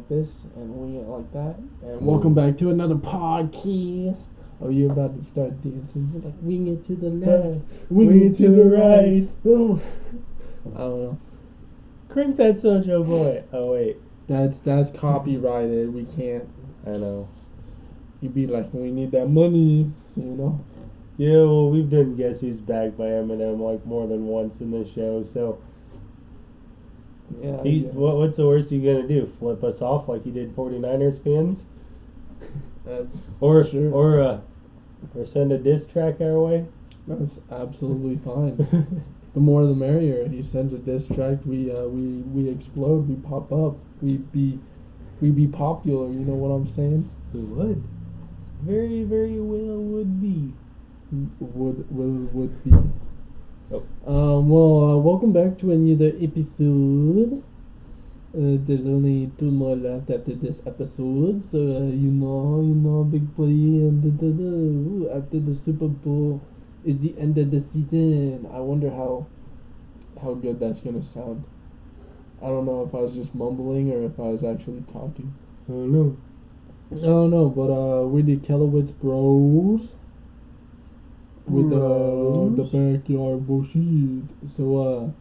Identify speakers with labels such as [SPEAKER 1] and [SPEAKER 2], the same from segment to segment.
[SPEAKER 1] like this and wing it like that. And welcome back to another podcast. Oh, you're about to start dancing. You're like, wing it to the left, wing it to the right. Oh. I don't know.
[SPEAKER 2] Crank that Sojo boy. Oh, wait.
[SPEAKER 1] That's copyrighted. We can't.
[SPEAKER 2] I know.
[SPEAKER 1] You'd be like, we need that money, you know?
[SPEAKER 2] Yeah, well, we've done Guess Who's Back by Eminem like more than once in this show, so.
[SPEAKER 1] Yeah.
[SPEAKER 2] What's the worst you gonna do? Flip us off like you did 49ers fans? Or send a diss track our way?
[SPEAKER 1] That's absolutely fine. The more the merrier. He sends a diss track, we explode, we pop up, we be popular, you know what I'm saying?
[SPEAKER 2] We would. Very, very well would be.
[SPEAKER 1] Would be. Oh. Welcome back to another episode. There's only 2 more left after this episode, so you know, big boy, and after the Super Bowl is the end of the season. I wonder how good that's gonna sound. I don't know if I was just mumbling or if I was actually talking.
[SPEAKER 2] I don't know,
[SPEAKER 1] but we're the Kelowitz Bros with the backyard bullshit. So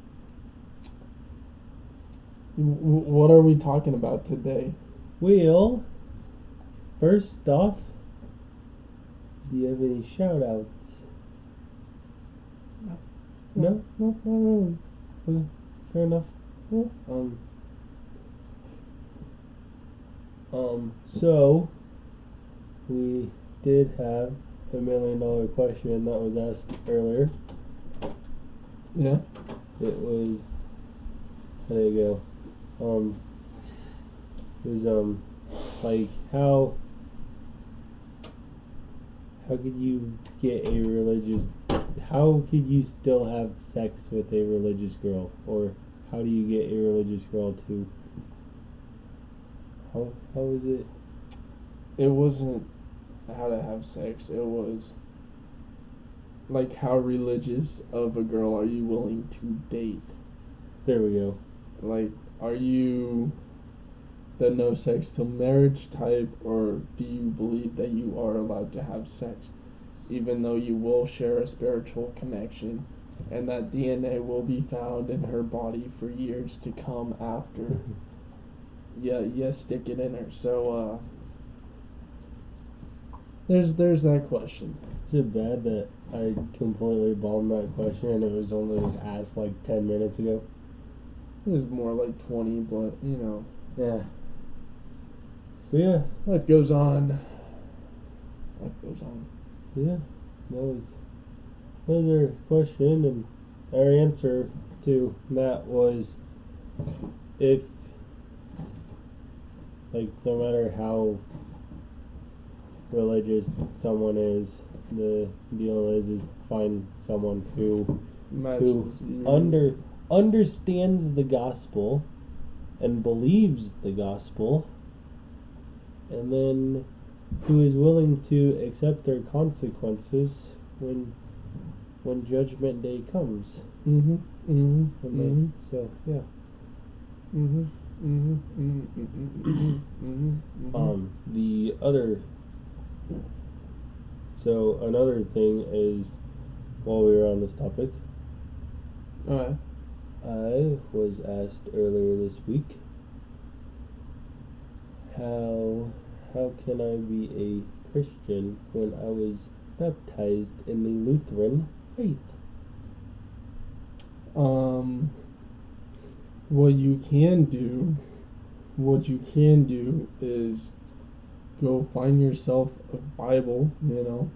[SPEAKER 1] what are we talking about today?
[SPEAKER 2] Well, first off, do you have any shout outs? No, not really. Okay, fair enough.
[SPEAKER 1] Yeah.
[SPEAKER 2] So we did have $1 million question that was asked earlier.
[SPEAKER 1] Yeah.
[SPEAKER 2] It was, there you go. It was like how could you get a religious, how could you still have sex with a religious girl, or how do you get a religious girl to, how is it?
[SPEAKER 1] It wasn't how to have sex, it was like how religious of a girl are you willing to date?
[SPEAKER 2] There we go.
[SPEAKER 1] Like, are you the no sex till marriage type, or do you believe that you are allowed to have sex even though you will share a spiritual connection and that DNA will be found in her body for years to come after you stick it in her? So there's that question.
[SPEAKER 2] Is it bad that I completely bombed that question and it was only asked like 10 minutes ago?
[SPEAKER 1] It was more like 20, but you know.
[SPEAKER 2] Yeah. But yeah.
[SPEAKER 1] Life goes on.
[SPEAKER 2] Yeah. That was another question, and our answer to that was, if, like, no matter how religious someone is, the deal is find someone who understands the gospel and believes the gospel, and then who is willing to accept their consequences when judgment day comes. So yeah. The other. So another thing is, while we were on this topic, I was asked earlier this week, how can I be a Christian when I was baptized in the Lutheran faith?
[SPEAKER 1] What you can do is go find yourself a Bible, you know.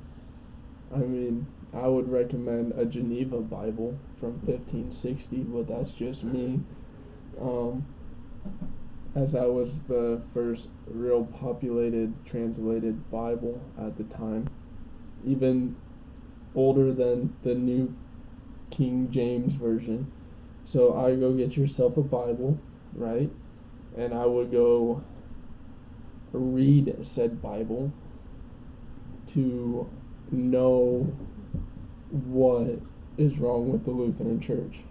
[SPEAKER 1] I mean, I would recommend a Geneva Bible from 1560, but that's just me. As that was the first real populated, translated Bible at the time. Even older than the New King James Version. So I go get yourself a Bible, right? And I would go read said Bible to know what is wrong with the Lutheran Church.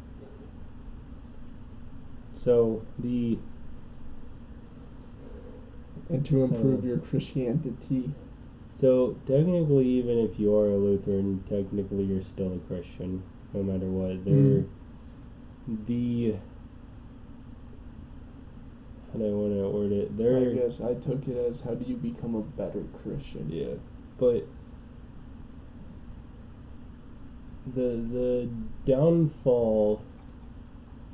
[SPEAKER 2] So the
[SPEAKER 1] and to improve your Christianity.
[SPEAKER 2] So technically, even if you are a Lutheran, technically you're still a Christian, no matter what. They're the how do I want to word it?
[SPEAKER 1] I guess I took it as, how do you become a better Christian?
[SPEAKER 2] Yeah, but the downfall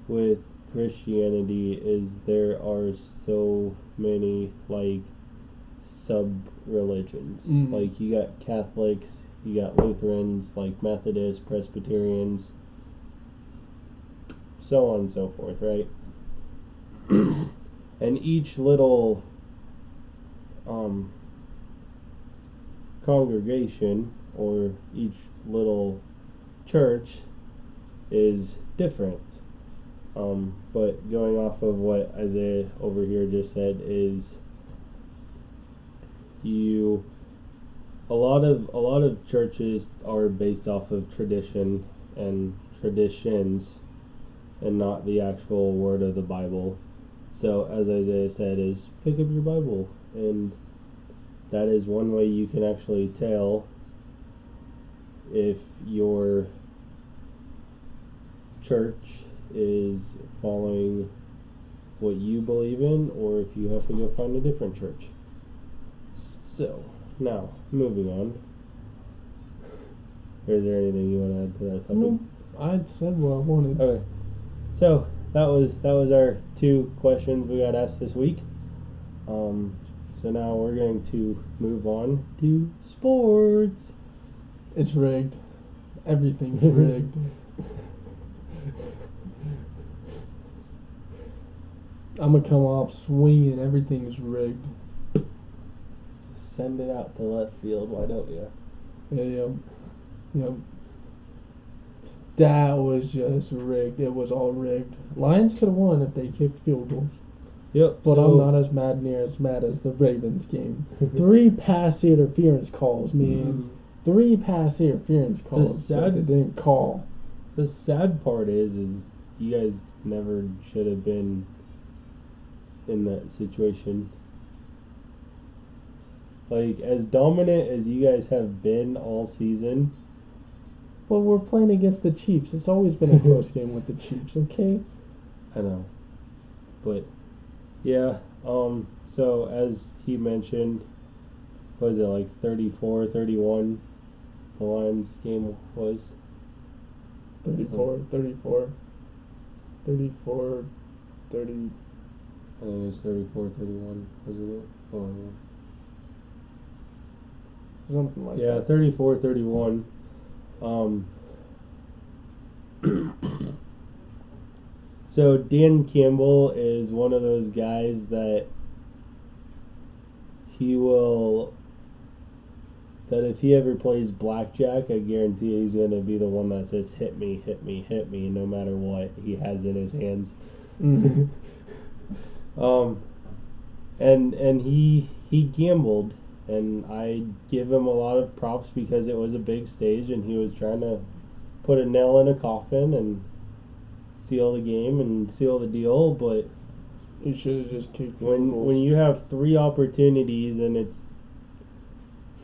[SPEAKER 2] with Christianity is there are so many like sub-religions. Like you got Catholics, you got Lutherans, like Methodists, Presbyterians, so on and so forth, right? And each little congregation or each little church is different. But going off of what Isaiah over here just said is a lot of churches are based off of tradition and traditions and not the actual word of the Bible. So as Isaiah said, is pick up your Bible, and that is one way you can actually tell if your church is following what you believe in, or if you have to go find a different church. So, now, moving on. Is there anything you want to add to that topic?
[SPEAKER 1] No, I said what I wanted.
[SPEAKER 2] Okay. So, that was our 2 questions we got asked this week. So now we're going to move on to sports.
[SPEAKER 1] It's rigged. Everything's rigged. I'm gonna come off swinging. Everything's rigged.
[SPEAKER 2] Send it out to left field. Why don't you?
[SPEAKER 1] Yep. That was just rigged. It was all rigged. Lions could have won if they kicked field goals.
[SPEAKER 2] Yep.
[SPEAKER 1] But I'm not as mad as the Ravens game. 3 pass interference calls, man. 3 pass interference calls that they didn't call.
[SPEAKER 2] The sad part is you guys never should have been in that situation. Like, as dominant as you guys have been all season.
[SPEAKER 1] Well, we're playing against the Chiefs. It's always been a close game with the Chiefs, okay?
[SPEAKER 2] I know. But, yeah, so as he mentioned, what was it, like 34-31 the Lions game was?
[SPEAKER 1] 34, 30.
[SPEAKER 2] I think it was 34-31, wasn't it? Oh, yeah.
[SPEAKER 1] Something like that.
[SPEAKER 2] Yeah, 34-31. So Dan Campbell is one of those guys that if he ever plays blackjack, I guarantee he's going to be the one that says, hit me, hit me, hit me, no matter what he has in his hands. And he gambled, and I give him a lot of props because it was a big stage and he was trying to put a nail in a coffin and seal the game and seal the deal. But
[SPEAKER 1] you should have just kicked
[SPEAKER 2] when you have 3 opportunities and it's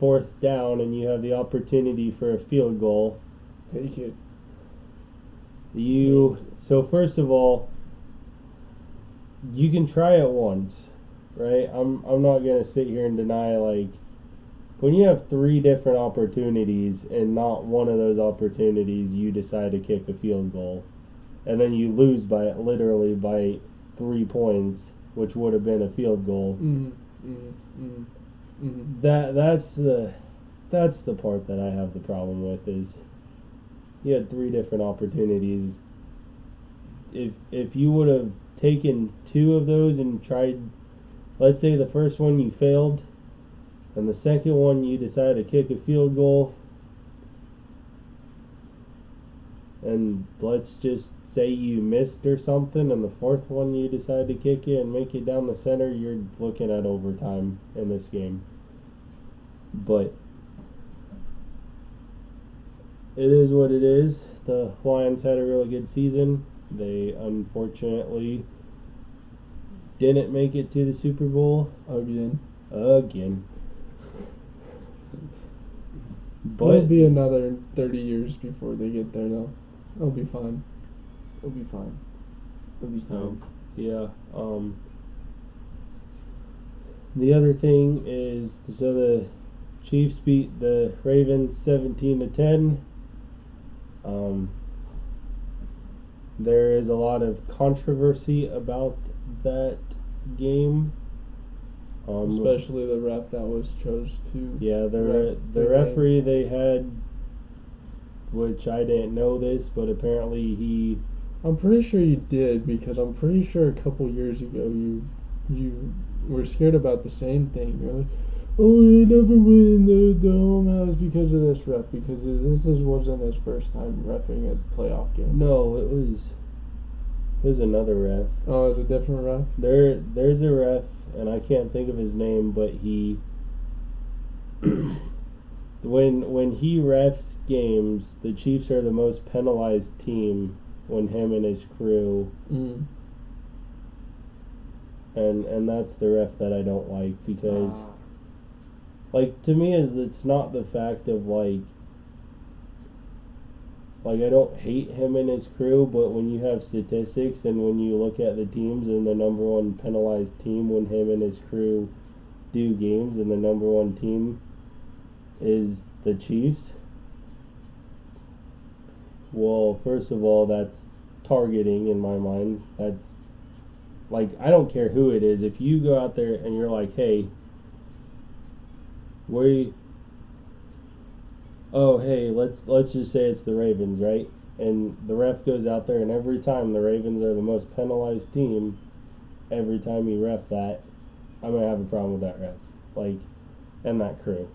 [SPEAKER 2] 4th down and you have the opportunity for a field goal,
[SPEAKER 1] take it.
[SPEAKER 2] So first of all, you can try it once, right? I'm not gonna sit here and deny, like, when you have 3 different opportunities and not one of those opportunities you decide to kick a field goal, and then you lose literally by 3 points, which would have been a field goal. That's the part that I have the problem with, is you had 3 different opportunities. If you would have taken 2 of those and tried, let's say the first one you failed, and the second one you decided to kick a field goal, and let's just say you missed or something, and the 4th one you decide to kick it and make it down the center, you're looking at overtime in this game. But it is what it is. The Lions had a really good season. They unfortunately didn't make it to the Super Bowl
[SPEAKER 1] again.
[SPEAKER 2] But
[SPEAKER 1] It'll be another 30 years before they get there, though. It'll be fine. It'll be fine. It'll be fine.
[SPEAKER 2] yeah. The other thing is, so the Chiefs beat the Ravens 17-10. There is a lot of controversy about that game.
[SPEAKER 1] Especially the ref that was chose to.
[SPEAKER 2] Yeah, the referee they had, which I didn't know this, but apparently he.
[SPEAKER 1] I'm pretty sure you did, because I'm pretty sure a couple years ago you were scared about the same thing. You're like, oh, you never win the home house because of this ref, because this wasn't his first time reffing a playoff game.
[SPEAKER 2] No, it was another ref.
[SPEAKER 1] Oh, it's a different ref?
[SPEAKER 2] There's a ref, and I can't think of his name, but he when he refs games, the Chiefs are the most penalized team when him and his crew. And that's the ref that I don't like, because like, to me, it's not the fact of like I don't hate him and his crew, but when you have statistics and when you look at the teams, and the number one penalized team when him and his crew do games, and the number one team is the Chiefs, well, first of all, that's targeting in my mind. That's like, I don't care who it is. If you go out there and you're like, hey, let's just say it's the Ravens, right? And the ref goes out there, and every time the Ravens are the most penalized team, every time you ref that, I'm gonna have a problem with that ref, like, and that crew.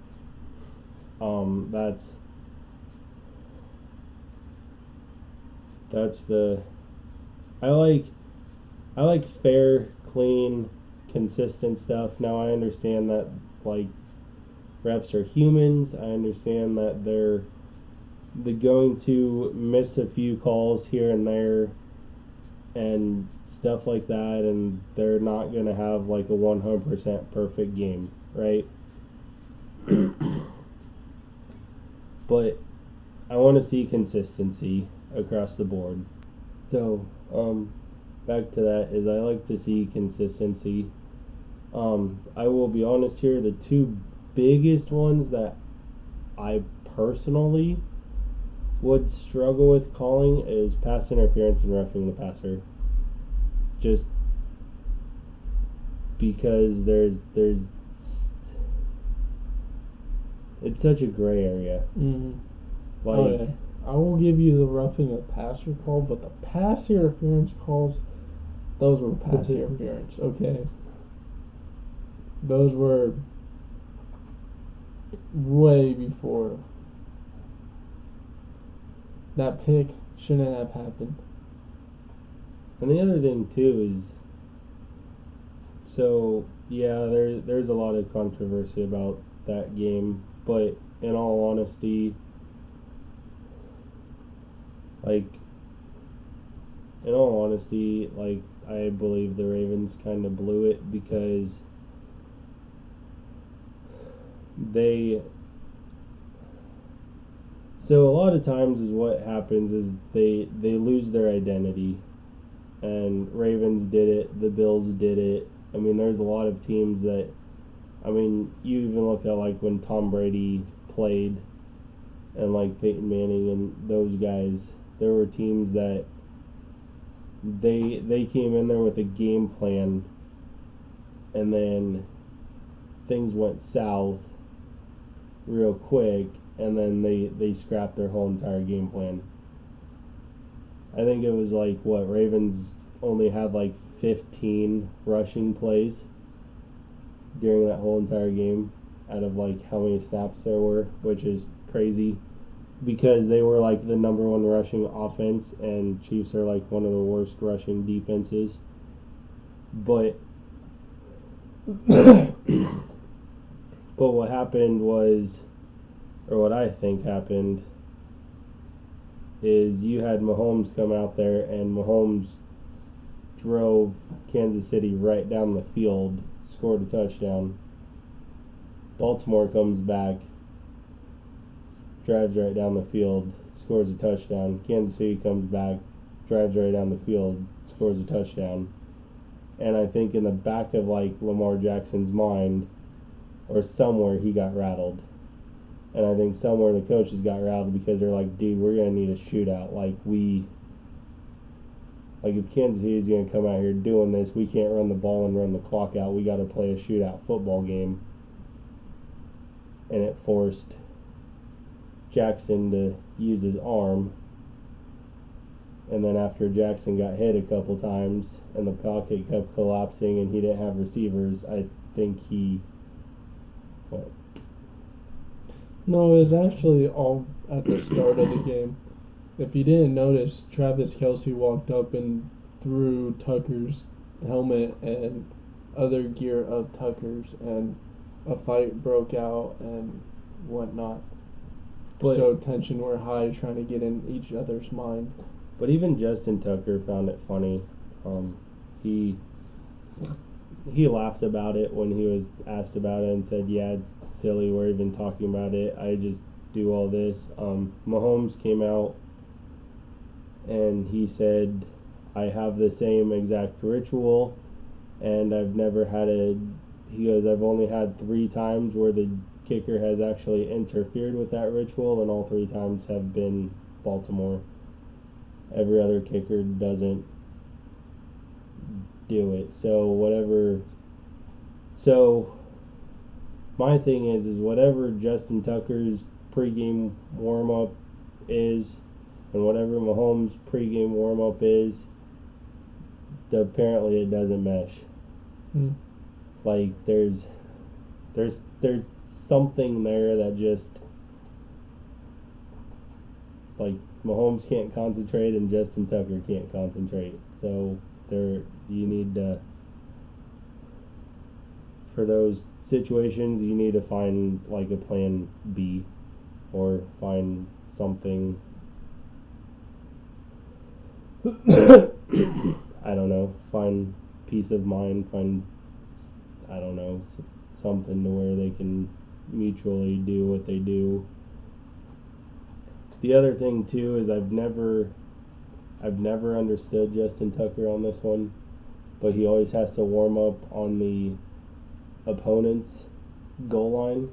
[SPEAKER 2] That's the. I like fair, clean, consistent stuff. Now I understand that, like, refs are humans. I understand that they're going to miss a few calls here and there and stuff like that, and they're not going to have like a 100% perfect game, right? But I want to see consistency across the board. So, back to that, is I like to see consistency. I will be honest here, the two biggest ones that I personally would struggle with calling is pass interference and roughing the passer. Just because there's it's such a gray area. Like,
[SPEAKER 1] I will give you the roughing the passer call, but the pass interference calls, those were pass interference, okay? Those were way before. That pick shouldn't have happened.
[SPEAKER 2] And the other thing too is, so yeah, there's a lot of controversy about that game, but in all honesty, like, I believe the Ravens kind of blew it, because so a lot of times is what happens is they lose their identity, and Ravens did it, the Bills did it. I mean, there's a lot of teams that, I mean, you even look at like when Tom Brady played, and like Peyton Manning and those guys, there were teams that they came in there with a game plan, and then things went south real quick, and then they scrapped their whole entire game plan. I think it was like, what, Ravens only had like 15 rushing plays during that whole entire game out of like how many snaps there were, which is crazy, because they were like the number one rushing offense, and Chiefs are like one of the worst rushing defenses. But what happened was, or what I think happened, is you had Mahomes come out there, and Mahomes drove Kansas City right down the field, scored a touchdown. Baltimore comes back, drives right down the field, scores a touchdown. Kansas City comes back, drives right down the field, scores a touchdown. And I think in the back of like Lamar Jackson's mind, or somewhere, he got rattled. And I think somewhere the coaches got rattled because they're like, dude, we're gonna need a shootout. Like if Kansas City is gonna come out here doing this, we can't run the ball and run the clock out. We got to play a shootout football game. And it forced Jackson to use his arm. And then after Jackson got hit a couple times and the pocket kept collapsing and he didn't have receivers, I think he... What?
[SPEAKER 1] No, it was actually all at the start of the game. If you didn't notice, Travis Kelce walked up and threw Tucker's helmet and other gear of Tucker's, and a fight broke out and whatnot. So tension were high, trying to get in each other's mind.
[SPEAKER 2] But even Justin Tucker found it funny. He laughed about it when he was asked about it and said, yeah, it's silly, we're even talking about it. I just do all this. Mahomes came out and he said, I have the same exact ritual and I've never had he goes, I've only had 3 times where the kicker has actually interfered with that ritual, and all 3 times have been Baltimore. Every other kicker doesn't do it. So my thing is whatever Justin Tucker's pregame warm-up is and whatever Mahomes' pregame warm-up is, apparently it doesn't mesh. Like there's something there that just, like, Mahomes can't concentrate and Justin Tucker can't concentrate. So you need to, for those situations, you need to find like a plan B or find something, I don't know, find peace of mind, find, I don't know, something to where they can mutually do what they do. The other thing too is I've never understood Justin Tucker on this one, but he always has to warm up on the opponent's goal line.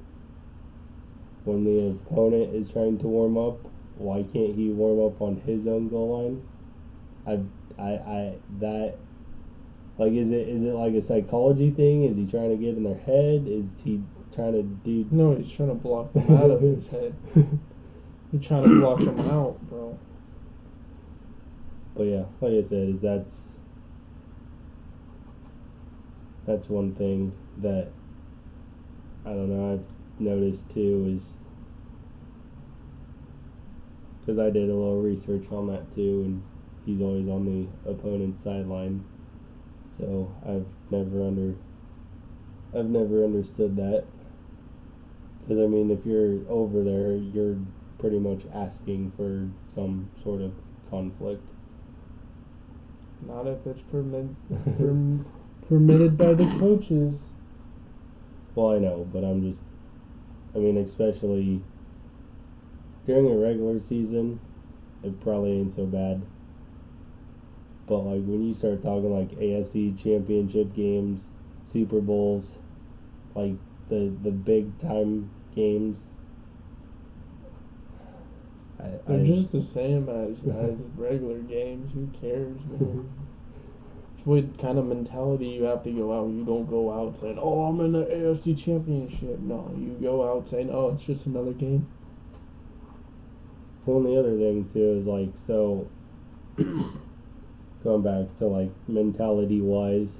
[SPEAKER 2] When the opponent is trying to warm up, why can't he warm up on his own goal line? Like, is it like a psychology thing? Is he trying to get in their head? Is he trying to do...
[SPEAKER 1] No, he's trying to block them out of his head. He's trying to block them out, bro.
[SPEAKER 2] But yeah, like I said, that's one thing that, I don't know, I've noticed too, is because I did a little research on that too, and he's always on the opponent's sideline. So I've never understood that. Because I mean, if you're over there, you're pretty much asking for some sort of conflict.
[SPEAKER 1] Not if it's permitted by the coaches.
[SPEAKER 2] Well, I know, but especially during a regular season, it probably ain't so bad. But like when you start talking like AFC championship games, Super Bowls, like the big time games,
[SPEAKER 1] they're just the same as regular games. Who cares, man? It's what kind of mentality you have to go out. You don't go out saying, "Oh, I'm in the AFC championship." No, you go out saying, "Oh, it's just another game."
[SPEAKER 2] Well, and the other thing too is like, so going back to like mentality wise,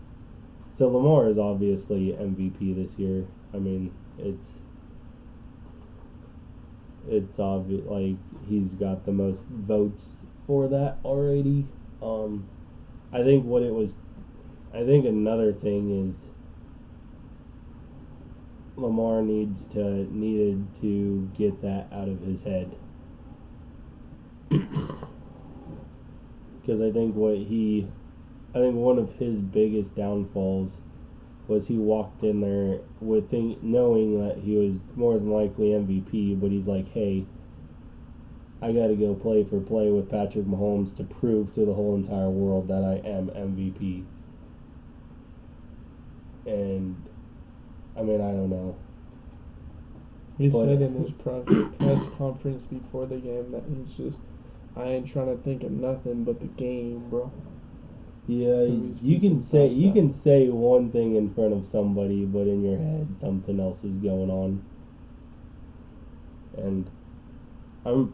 [SPEAKER 2] so Lamar is obviously MVP this year. I mean, it's obvious, like he's got the most votes for that already. I think another thing is Lamar needed to get that out of his head. Because I think I think one of his biggest downfalls was he walked in there with knowing that he was more than likely MVP, but he's like, hey, I got to go play for play with Patrick Mahomes to prove to the whole entire world that I am MVP. And, I mean, I don't know.
[SPEAKER 1] He said in his press conference before the game that he's just, I ain't trying to think of nothing but the game, bro.
[SPEAKER 2] Yeah,
[SPEAKER 1] So
[SPEAKER 2] you can say one thing in front of somebody, but in your head something else is going on. And I'm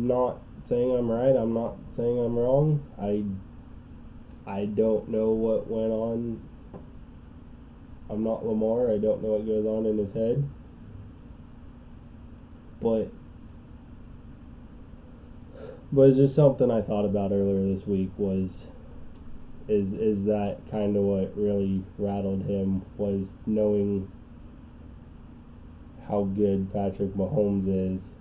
[SPEAKER 2] not saying I'm right. I'm not saying I'm wrong. I don't know what went on. I'm not Lamar. I don't know what goes on in his head. But it's just something I thought about earlier this week is that kind of what really rattled him, was knowing how good Patrick Mahomes is,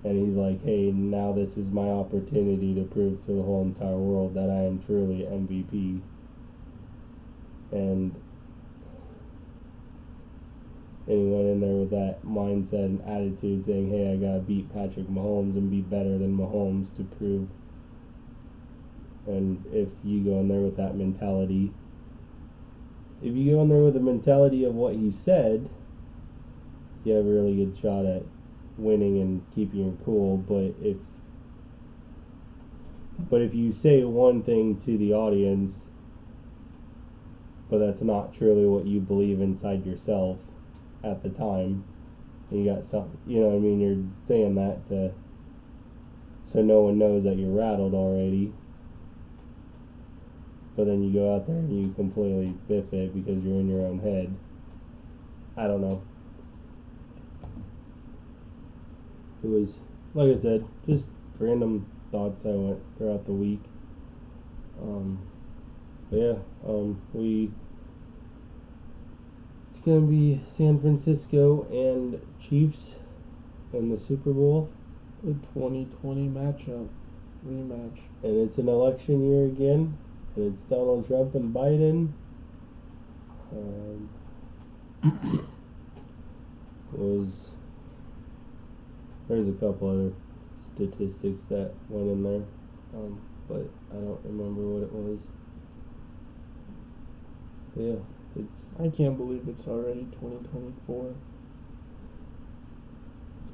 [SPEAKER 2] and he's like, hey, now this is my opportunity to prove to the whole entire world that I am truly MVP. And he went in there with that mindset and attitude saying, hey, I gotta beat Patrick Mahomes and be better than Mahomes to prove. And if you go in there with that mentality, if you go in there with the mentality of what he said, you have a really good shot at winning and keeping your cool. But if you say one thing to the audience, but that's not truly what you believe inside yourself at the time, and you got something, you know what I mean, you're saying that so no one knows that you're rattled already. But then you go out there and you completely biff it because you're in your own head. I don't know. It was, like I said, just random thoughts I went throughout the week. But yeah, it's gonna be San Francisco and Chiefs in the Super Bowl.
[SPEAKER 1] The 2020 matchup, rematch.
[SPEAKER 2] And it's an election year again. And it's Donald Trump and Biden. There's a couple other statistics that went in there, but I don't remember what it was. Yeah,
[SPEAKER 1] I can't believe it's already 2024.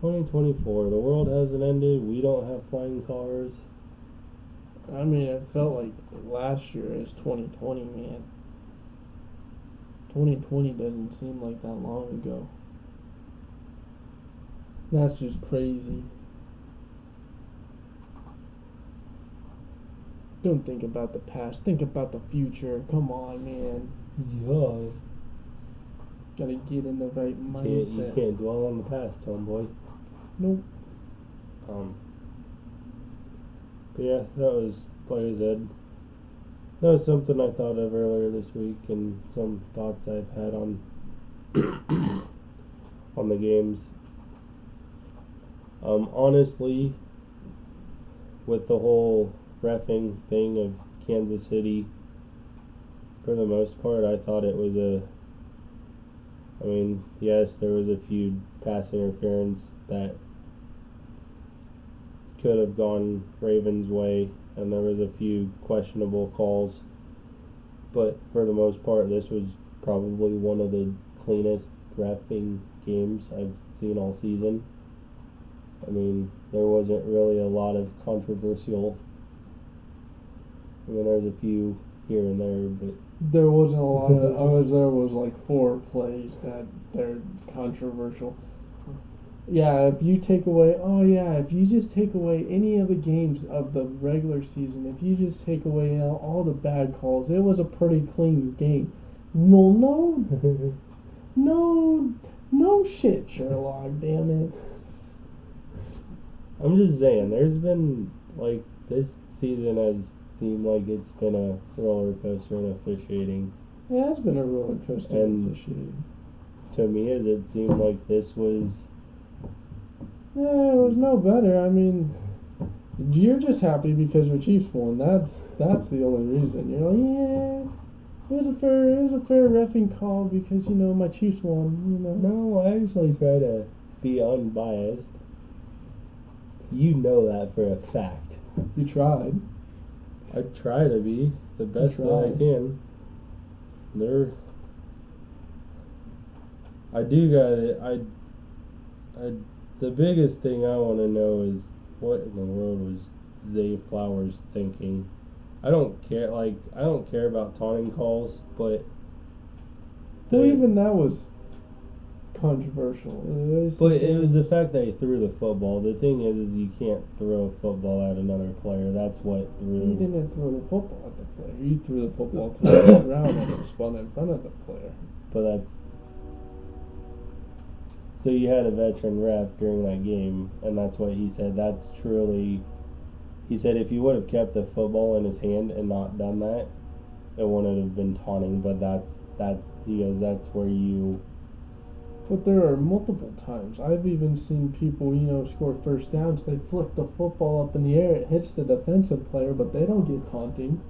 [SPEAKER 2] 2024. The world hasn't ended. We don't have flying cars.
[SPEAKER 1] I mean, it felt like last year is 2020, man. 2020 doesn't seem like that long ago. That's just crazy. Don't think about the past. Think about the future. Come on, man.
[SPEAKER 2] Yeah.
[SPEAKER 1] Gotta get in the right mindset.
[SPEAKER 2] You can't dwell on the past, homeboy.
[SPEAKER 1] Nope.
[SPEAKER 2] But yeah, that was, like I said, that was something I thought of earlier this week, and some thoughts I've had on on the games. Honestly, with the whole reffing thing of Kansas City, for the most part, I thought it was I mean, yes, there was a few pass interference that could have gone Ravens' way, and there was a few questionable calls, but for the most part, this was probably one of the cleanest reffing games I've seen all season. I mean, there wasn't really a lot of controversial. I mean, there's a few here and there, but
[SPEAKER 1] there wasn't a lot of. There was like 4 plays that they're controversial. Yeah, if you just take away any of the games of the regular season, if you just take away all the bad calls, it was a pretty clean game. Well, no shit, Sherlock, damn it.
[SPEAKER 2] I'm just saying, there's been, like, this season has seemed like it's been a roller coaster in officiating.
[SPEAKER 1] Yeah, it's been a roller coaster in officiating.
[SPEAKER 2] To me, it seemed like this was...
[SPEAKER 1] Yeah, it was no better. I mean, You're just happy because your Chiefs won. That's the only reason. You're like, yeah, it was a fair reffing call because my Chiefs won.
[SPEAKER 2] No, I actually try to be unbiased. You know that for a fact.
[SPEAKER 1] You tried.
[SPEAKER 2] I try to be the best that I can. I do got it. The biggest thing I want to know is what in the world was Zay Flowers thinking. I don't care. I don't care about taunting calls, but
[SPEAKER 1] Well, even that was controversial.
[SPEAKER 2] But it was the fact that he threw the football. The thing is you can't throw a football at another player. That's what threw.
[SPEAKER 1] You didn't throw the football at the player. You threw the football to the ground and it spun in front of the player.
[SPEAKER 2] But that's. So you had a veteran ref during that game, and that's what he said. That's truly. He said if he would have kept the football in his hand and not done that, it wouldn't have been taunting. But he goes, that's where you.
[SPEAKER 1] But there are multiple times. I've even seen people, score first downs. They flick the football up in the air. It hits the defensive player, but they don't get taunting.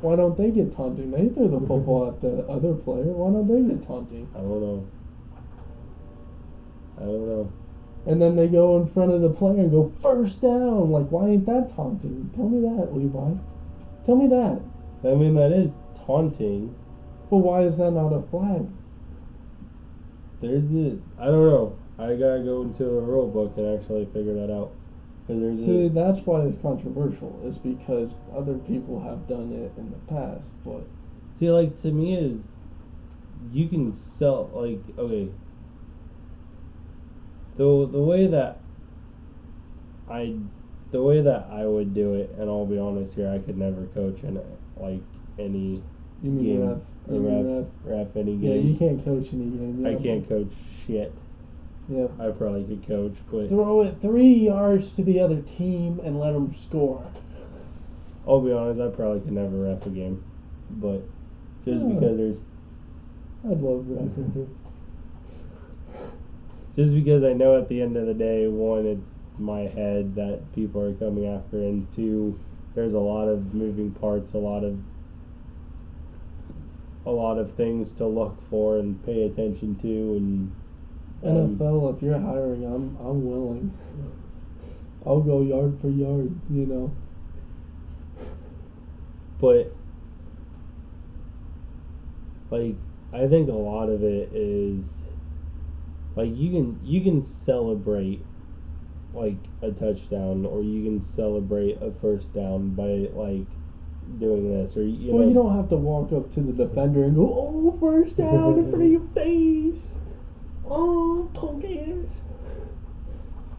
[SPEAKER 1] Why don't they get taunting? They threw the football at the other player. Why don't they get taunting?
[SPEAKER 2] I don't know.
[SPEAKER 1] And then they go in front of the player and go first down. Like, why ain't that taunting? Tell me that, Levi. Tell me that.
[SPEAKER 2] I mean, that is taunting.
[SPEAKER 1] But why is that not a flag?
[SPEAKER 2] I don't know. I gotta go into the rule book and actually figure that out.
[SPEAKER 1] That's why it's controversial. Is because other people have done it in the past. But
[SPEAKER 2] to me is, you can sell okay. The way that I would do it, and I'll be honest here, I could never coach in any.
[SPEAKER 1] You mean
[SPEAKER 2] game. Ref any game.
[SPEAKER 1] Yeah, you can't coach any game.
[SPEAKER 2] I can't coach shit.
[SPEAKER 1] Yeah.
[SPEAKER 2] I probably could coach, but
[SPEAKER 1] throw it 3 yards to the other team and let them score.
[SPEAKER 2] I'll be honest, I probably could never ref a game, but just because there's.
[SPEAKER 1] I'd love refing.
[SPEAKER 2] Just because I know at the end of the day, one, it's my head that people are coming after, and two, there's a lot of moving parts, a lot of things to look for and pay attention to, and
[SPEAKER 1] NFL, if you're hiring, I'm willing. I'll go yard for yard,
[SPEAKER 2] But I think a lot of it is you can celebrate a touchdown, or you can celebrate a first down by doing this, or
[SPEAKER 1] you don't have to walk up to the defender and go, "Oh, first down in front of your face, oh, punk ass."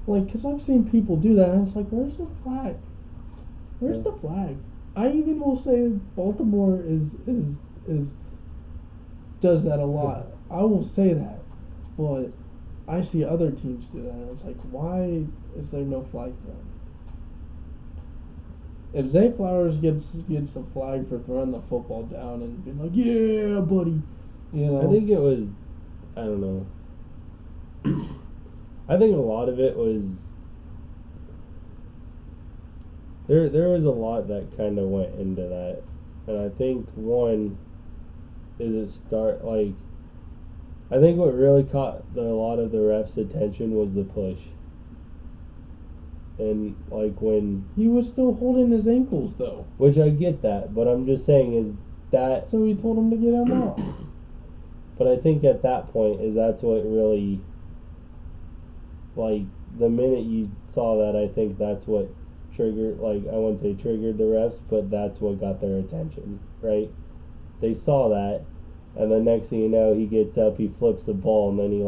[SPEAKER 1] Because I've seen people do that, and it's like, where's the flag? Where's the flag? I even will say Baltimore is does that a lot. I will say that, but I see other teams do that, and it's like, why is there no flag thrown? If Zay Flowers gets a flag for throwing the football down and being like, "Yeah, buddy,"
[SPEAKER 2] I think it was, I don't know. I think a lot of it was there was a lot that kind of went into that, and I think one is I think what really caught a lot of the refs' attention was the push. And when
[SPEAKER 1] he was still holding his ankles though.
[SPEAKER 2] Which I get that, but I'm just saying is that.
[SPEAKER 1] So he told him to get him off.
[SPEAKER 2] But I think at that point that's what really. The minute you saw that, I think that's what triggered. I wouldn't say triggered the refs, but that's what got their attention, right? They saw that, and the next thing you know, he gets up, he flips the ball, and then he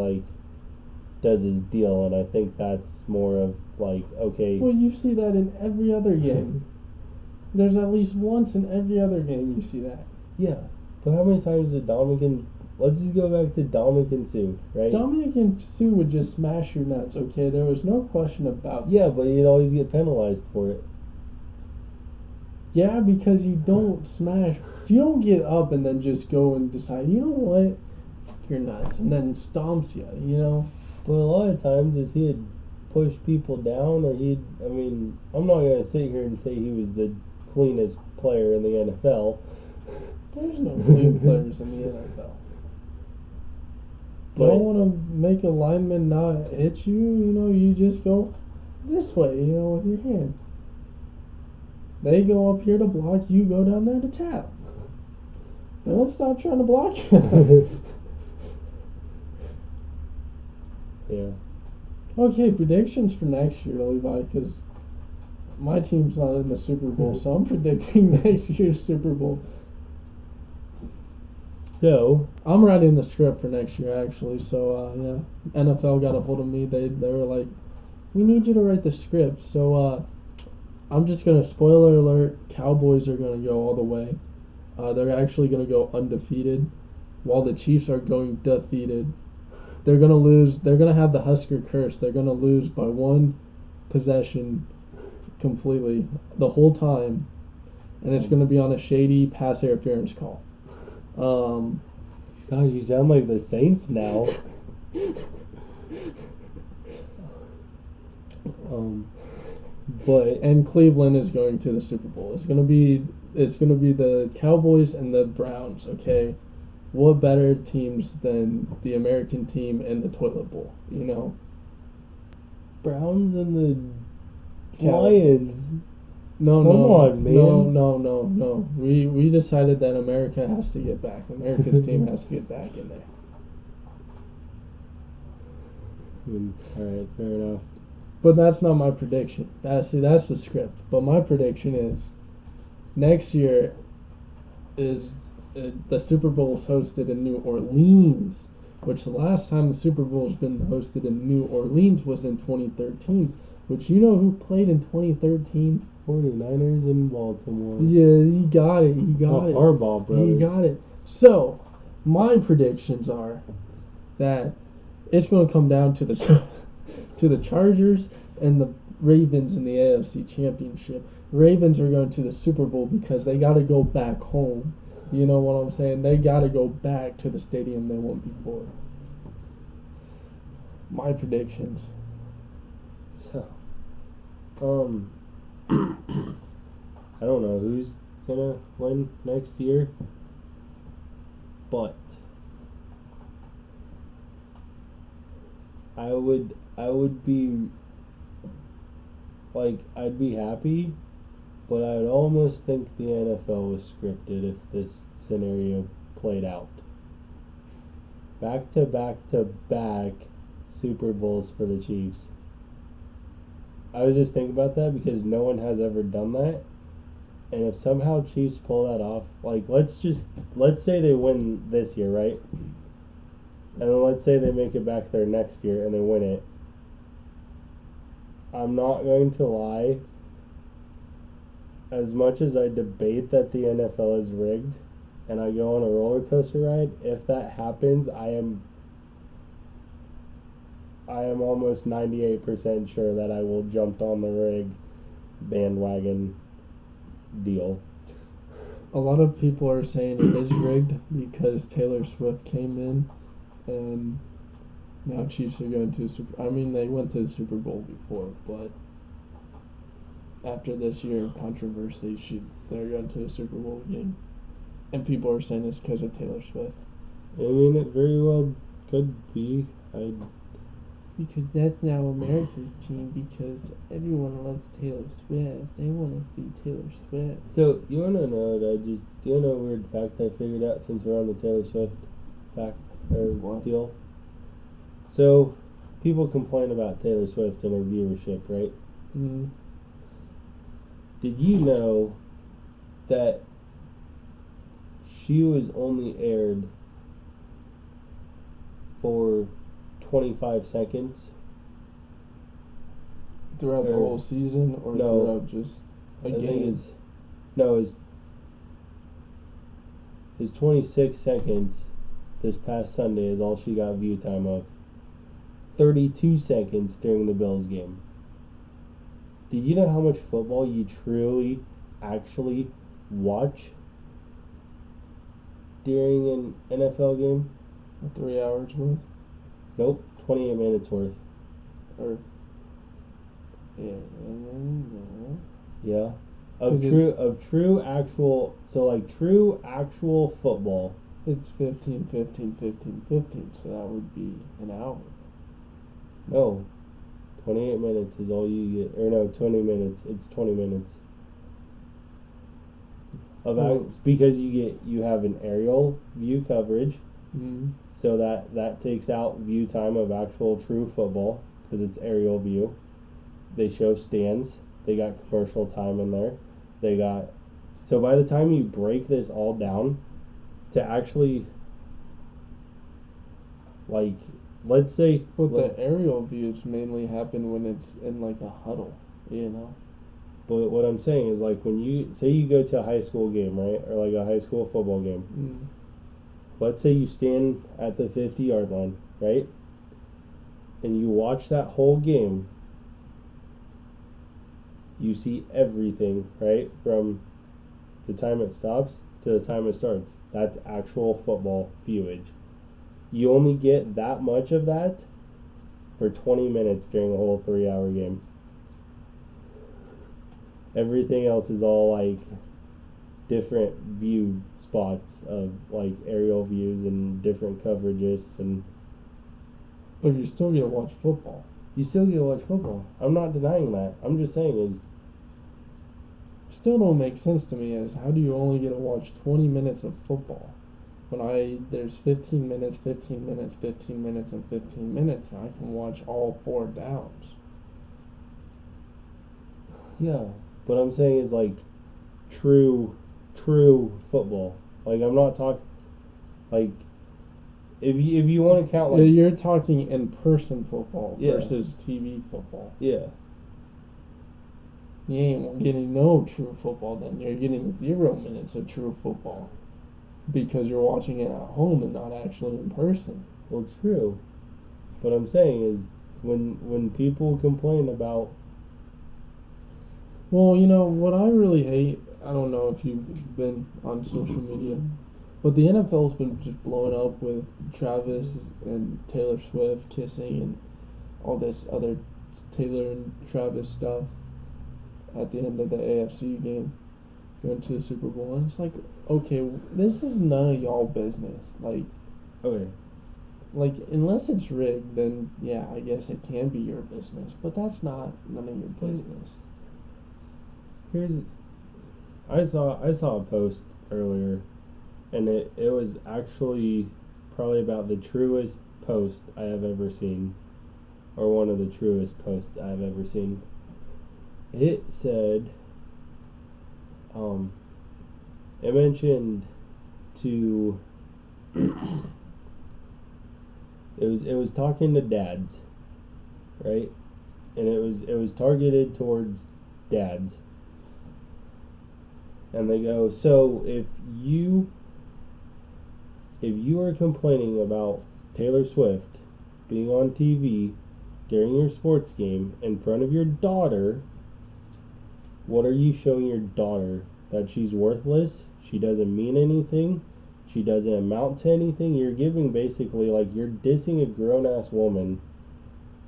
[SPEAKER 2] does his deal, and I think that's more of okay.
[SPEAKER 1] Well, you see that in every other game. There's at least once in every other game you see that.
[SPEAKER 2] Yeah, but how many times did Dominican? Let's just go back to Dominican Sue, right?
[SPEAKER 1] Dominican Sue would just smash your nuts. Okay, there was no question about.
[SPEAKER 2] Yeah, but you'd always get penalized for it.
[SPEAKER 1] Yeah, because you don't smash. You don't get up and then just go and decide, you know what, you're nuts, and then stomps you,
[SPEAKER 2] But a lot of times is he'd push people down, or I mean, I'm not gonna sit here and say he was the cleanest player in the NFL.
[SPEAKER 1] There's no clean players in the NFL. You don't want to make a lineman not hit you, you just go this way, with your hand. They go up here to block, you go down there to tap. They don't stop trying to block you.
[SPEAKER 2] Yeah.
[SPEAKER 1] Okay, predictions for next year, Levi, because my team's not in the Super Bowl, so I'm predicting next year's Super Bowl.
[SPEAKER 2] So
[SPEAKER 1] I'm writing the script for next year, actually. So yeah, NFL got a hold of me. They were like, "We need you to write the script." So I'm just gonna spoiler alert: Cowboys are gonna go all the way. They're actually gonna go undefeated, while the Chiefs are going defeated. They're gonna lose. They're gonna have the Husker curse. They're gonna lose by one possession, completely the whole time, and it's gonna be on a shady pass interference call.
[SPEAKER 2] Gosh, you sound like the Saints now.
[SPEAKER 1] And Cleveland is going to the Super Bowl. It's gonna be the Cowboys and the Browns. Okay, what better teams than the American team and the toilet bowl?
[SPEAKER 2] Browns and the Lions.
[SPEAKER 1] No,
[SPEAKER 2] Come on, man.
[SPEAKER 1] No. We decided that America has to get back. America's team has to get back in there.
[SPEAKER 2] All right, fair enough.
[SPEAKER 1] But that's not my prediction. That's the script. But my prediction is next year is the Super Bowl is hosted in New Orleans, which the last time the Super Bowl has been hosted in New Orleans was in 2013. Which who played in 2013?
[SPEAKER 2] 49ers in Baltimore.
[SPEAKER 1] Yeah, you got it.
[SPEAKER 2] Harbaugh, brothers.
[SPEAKER 1] You got it. So, my predictions are that it's going to come down to the Chargers and the Ravens in the AFC Championship. Ravens are going to the Super Bowl because they got to go back home. You know what I'm saying? They got to go back to the stadium they went before. My predictions.
[SPEAKER 2] So, I don't know who's gonna win next year, but I would be like, I'd be happy, but I'd almost think the NFL was scripted if this scenario played out. Back to back Super Bowls for the Chiefs. I was just thinking about that because no one has ever done that. And if somehow Chiefs pull that off, like, let's say they win this year, right? And then let's say they make it back there next year and they win it. I'm not going to lie. As much as I debate that the NFL is rigged and I go on a roller coaster ride, if that happens, I am almost 98% sure that I will jump on the rig bandwagon deal.
[SPEAKER 1] A lot of people are saying it is rigged because Taylor Swift came in, and now Chiefs are going to they went to the Super Bowl before, but after this year of controversy, they're going to the Super Bowl game, and people are saying it's because of Taylor Swift.
[SPEAKER 2] I mean, it very well could be.
[SPEAKER 1] Because that's now America's team, because everyone loves Taylor Swift. They want to see Taylor Swift.
[SPEAKER 2] So, you want to know do you know a weird fact I figured out since we're on the Taylor Swift fact or deal? So, people complain about Taylor Swift and her viewership, right?
[SPEAKER 1] Mm-hmm.
[SPEAKER 2] Did you know that she was only aired for 25 seconds
[SPEAKER 1] throughout the whole season, or throughout just a game?
[SPEAKER 2] It's 26 seconds this past Sunday is all she got view time of. 32 seconds during the Bills game. Did you know how much football you truly actually watch during an NFL game?
[SPEAKER 1] 3 hours worth?
[SPEAKER 2] Nope, 28 minutes worth.
[SPEAKER 1] Or Yeah.
[SPEAKER 2] Yeah. Of
[SPEAKER 1] Because
[SPEAKER 2] true actual, so like true actual football.
[SPEAKER 1] it's 15, 15, 15, 15, so that would be an hour.
[SPEAKER 2] No. 28 minutes is all you get. Or no, 20 minutes. It's 20 minutes. It's because you have an aerial view coverage, so that takes out view time of actual true football because it's aerial view. They show stands. They got commercial time in there. They got, so by the time you break this all down to actually, like, let's say,
[SPEAKER 1] But the aerial views mainly happen when it's in like a huddle, you know?
[SPEAKER 2] but what I'm saying is, like, when you say you go to a high school game, right, or like a high school football game, let's say you stand at the 50-yard line, right, and you watch that whole game. You see everything, right, from the time it stops to the time it starts. That's actual football viewage. You only get that much of that for 20 minutes during the whole 3-hour game. Everything else is all like different view spots of like aerial views and different coverages, and
[SPEAKER 1] But you still get to watch football.
[SPEAKER 2] you still get to watch football. I'm not denying that. I'm just saying is
[SPEAKER 1] Still don't make sense to me is how do you only get to watch 20 minutes of football when there's 15 minutes, 15 minutes, 15 minutes, and 15 minutes, and I can watch all 4 downs.
[SPEAKER 2] yeah. What I'm saying is like true football. Like I'm not talking like if you want to count like
[SPEAKER 1] You're talking in person football
[SPEAKER 2] Yeah.
[SPEAKER 1] versus TV football.
[SPEAKER 2] yeah.
[SPEAKER 1] You ain't getting no true football then. You're getting 0 minutes of true football because you're watching it at home and not actually in person.
[SPEAKER 2] Well, true. What I'm saying is when people complain about
[SPEAKER 1] Well, what I really hate, I don't know if you've been on social media, but the NFL's been just blowing up with Travis and Taylor Swift kissing and all this other Taylor and Travis stuff at the end of the AFC game, going to the Super Bowl. And it's like, okay, this is none of y'all business.
[SPEAKER 2] okay,
[SPEAKER 1] Unless it's rigged, then yeah, I guess it can be your business. But that's not none of your business.
[SPEAKER 2] I saw a post earlier, and it was actually probably about the truest post I have ever seen, or one of the truest posts I've ever seen. It said, it mentioned to, it was talking to dads, right, and it was targeted towards dads. And they go, so if you are complaining about Taylor Swift being on TV during your sports game in front of your daughter, what are you showing your daughter? That she's worthless? She doesn't mean anything? She doesn't amount to anything? You're giving basically, like, you're dissing a grown-ass woman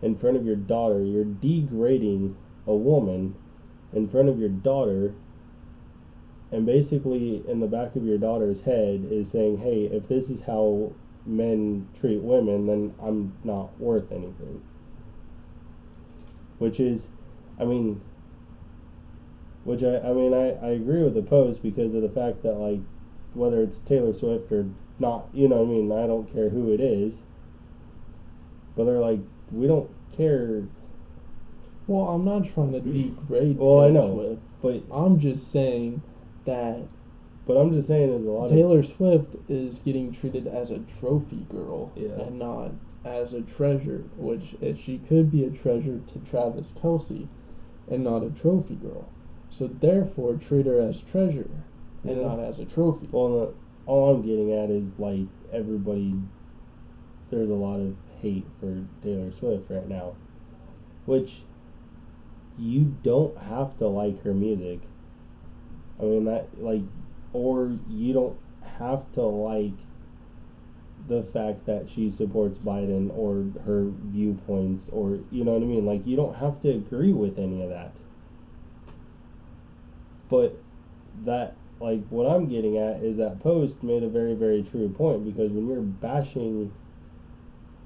[SPEAKER 2] in front of your daughter. You're degrading a woman in front of your daughter. And basically, in the back of your daughter's head is saying, hey, if this is how men treat women, then I'm not worth anything. Which is, I agree with the post because of the fact that, like, whether it's Taylor Swift or not, I don't care who it is. But they're like, we don't care.
[SPEAKER 1] Well, I'm not trying to degrade
[SPEAKER 2] Well,
[SPEAKER 1] Taylor
[SPEAKER 2] I know,
[SPEAKER 1] Swift,
[SPEAKER 2] but
[SPEAKER 1] I'm just saying that
[SPEAKER 2] I'm just saying there's a lot
[SPEAKER 1] Taylor Swift is getting treated as a trophy girl and not as a treasure, which she could be a treasure to Travis Kelce and not a trophy girl. So therefore, treat her as treasure and not as a trophy.
[SPEAKER 2] Well, all I'm getting at is, like, everybody, there's a lot of hate for Taylor Swift right now, which you don't have to like her music. Or you don't have to like the fact that she supports Biden or her viewpoints, or you know what I mean. Like, you don't have to agree with any of that. But that, like, what I'm getting at is that post made a very, very true point, because when you're bashing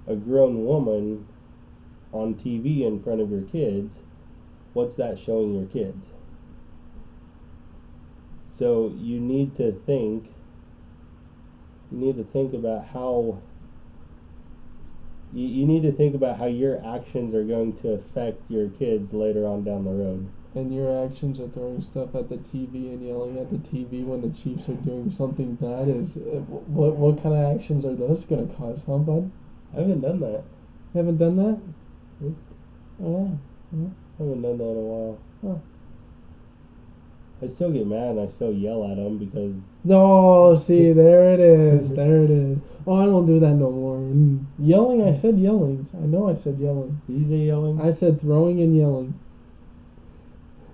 [SPEAKER 2] a grown woman on TV in front of your kids, what's that showing your kids? So you need to think about how you need to think about how your actions are going to affect your kids later on down the road.
[SPEAKER 1] And your actions of throwing stuff at the TV and yelling at the TV when the Chiefs are doing something bad is what kind of actions are those going to cause, huh, bud?
[SPEAKER 2] I haven't done that.
[SPEAKER 1] You haven't done that?
[SPEAKER 2] Hmm?
[SPEAKER 1] Oh, yeah.
[SPEAKER 2] I haven't done that in a while.
[SPEAKER 1] Oh.
[SPEAKER 2] I still get mad and I still yell at them because...
[SPEAKER 1] No, see, there it is. There it is. Oh, I don't do that no more. Yelling, I said yelling. I know I said yelling.
[SPEAKER 2] Did you say yelling?
[SPEAKER 1] I said throwing and yelling.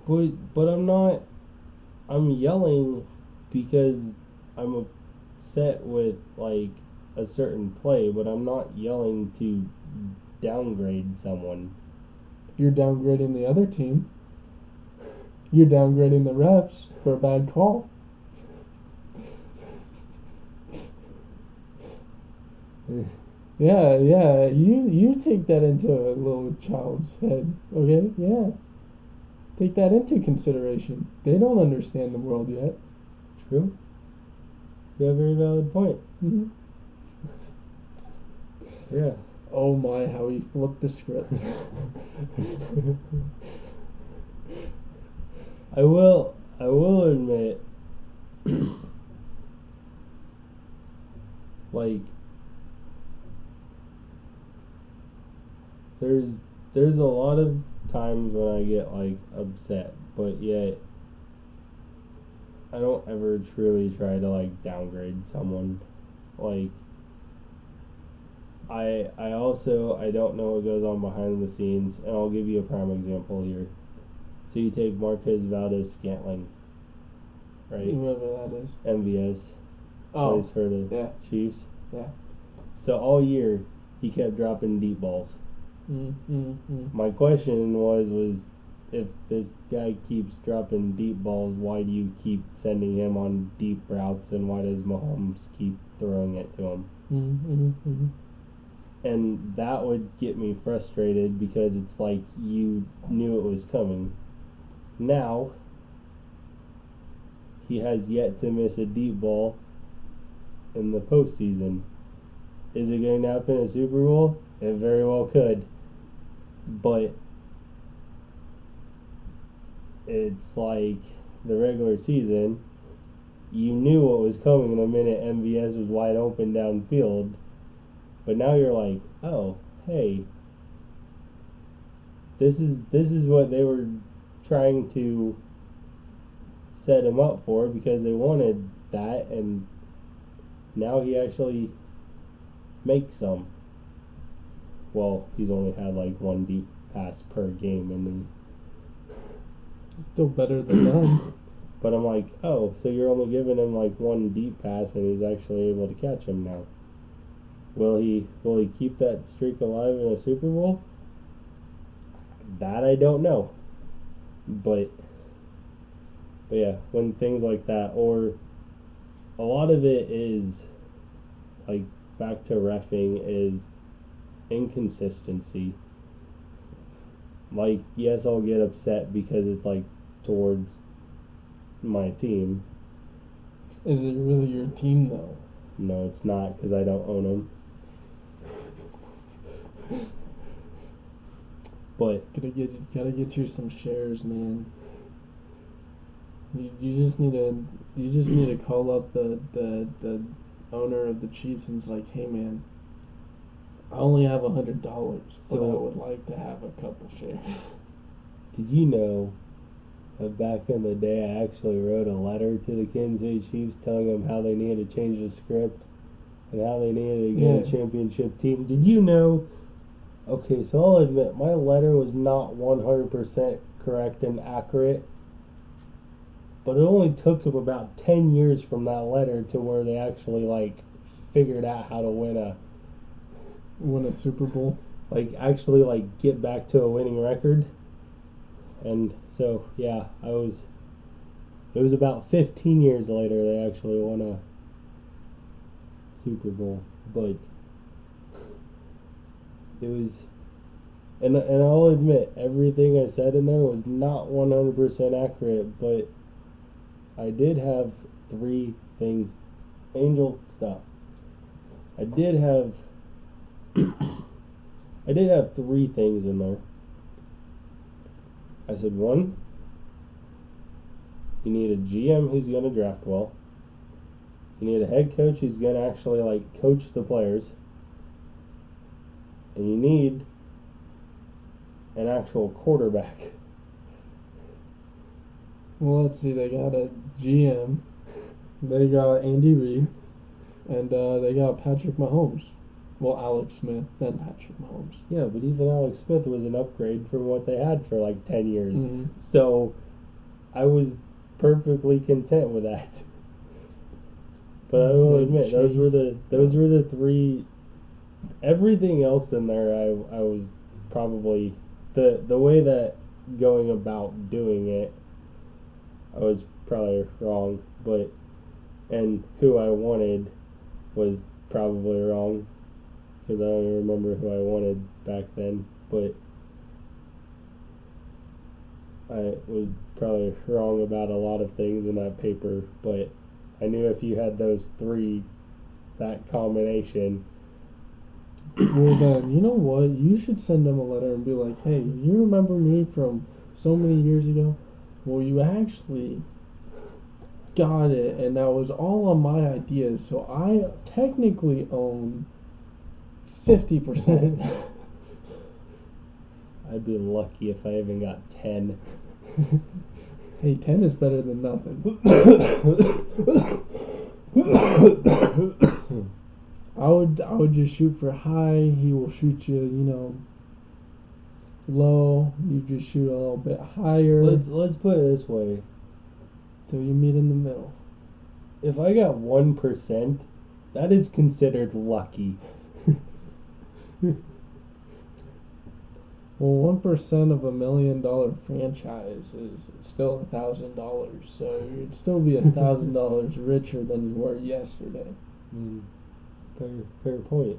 [SPEAKER 2] But I'm not... I'm yelling because I'm upset with, like, a certain play, but I'm not yelling to downgrade someone.
[SPEAKER 1] You're downgrading the other team. You're downgrading the refs for a bad call. Yeah, you take that into a little child's head, okay? Yeah. Take that into consideration. They don't understand the world yet.
[SPEAKER 2] True. You have a very valid point.
[SPEAKER 1] Mm-hmm.
[SPEAKER 2] Yeah.
[SPEAKER 1] Oh my, how he flipped the script.
[SPEAKER 2] I will admit, like, there's a lot of times when I get, like, upset, but yet I don't ever truly try to, like, downgrade someone. Like, I don't know what goes on behind the scenes, and I'll give you a prime example here. So you take Marquez Valdez-Scantling, right?
[SPEAKER 1] Whoever that is.
[SPEAKER 2] MVS.
[SPEAKER 1] Oh,
[SPEAKER 2] Plays for the
[SPEAKER 1] yeah.
[SPEAKER 2] Chiefs.
[SPEAKER 1] Yeah.
[SPEAKER 2] So all year, he kept dropping deep balls. My question was if this guy keeps dropping deep balls, why do you keep sending him on deep routes, and why does Mahomes keep throwing it to him? And that would get me frustrated because it's like you knew it was coming. Now, he has yet to miss a deep ball in the postseason. Is it going to happen at Super Bowl? It very well could. But it's like the regular season. You knew what was coming the minute MVS was wide open downfield. But now you're like, oh, hey, this is what they were trying to set him up for because they wanted that, and now he actually makes some. Well, he's only had like one deep pass per game, and then
[SPEAKER 1] still better than none.
[SPEAKER 2] But I'm like, oh, so you're only giving him like one deep pass, and he's actually able to catch him now. Will he keep that streak alive in a Super Bowl? That I don't know. But yeah, when things like that, or a lot of it is like back to reffing, is inconsistency. Like, yes, I'll get upset because it's like towards my team.
[SPEAKER 1] Is it really your team though?
[SPEAKER 2] No, it's not, because I don't own them. But
[SPEAKER 1] gotta get you some shares, man. You just need to call up the owner of the Chiefs and it's like, hey man, I only have $100, but I would like to have a couple shares.
[SPEAKER 2] Did you know that back in the day I actually wrote a letter to the Kansas City Chiefs telling them how they needed to change the script and how they needed to get a championship team? Did you know? Okay, so I'll admit, my letter was not 100% correct and accurate, but it only took them about 10 years from that letter to where they actually, like, figured out how to win
[SPEAKER 1] a Super Bowl.
[SPEAKER 2] actually get back to a winning record. And so yeah, it was about 15 years later they actually won a Super Bowl, but it was, and I'll admit everything I said in there was not 100% accurate, but I did have three things. Angel, stop. I did have three things in there. I said, one, you need a GM who's going to draft well. You need a head coach who's going to actually coach the players. And you need an actual quarterback.
[SPEAKER 1] Well, let's see. They got a GM. They got Andy Reid. And they got Patrick Mahomes. Well, Alex Smith, then Patrick Mahomes.
[SPEAKER 2] Yeah, but even Alex Smith was an upgrade from what they had for 10 years.
[SPEAKER 1] Mm-hmm.
[SPEAKER 2] So I was perfectly content with that. But I will admit, those were the three. Everything else in there, I was probably the way that going about doing it, I was probably wrong. But and who I wanted was probably wrong, because I don't even remember who I wanted back then. But I was probably wrong about a lot of things in that paper. But I knew if you had those three, that combination.
[SPEAKER 1] Well then, you know what? You should send them a letter and be like, hey, you remember me from so many years ago? Well, you actually got it, and that was all on my ideas, so I technically own 50%.
[SPEAKER 2] I'd be lucky if I even got 10.
[SPEAKER 1] Hey, 10 is better than nothing. I would just shoot for high. He will shoot you, low. You just shoot a little bit higher.
[SPEAKER 2] Let's put it this way.
[SPEAKER 1] Till you meet in the middle.
[SPEAKER 2] If I got 1%, that is considered lucky.
[SPEAKER 1] Well, 1% of $1 million franchise is still $1,000, so you'd still be $1,000 richer than you were yesterday.
[SPEAKER 2] Fair point.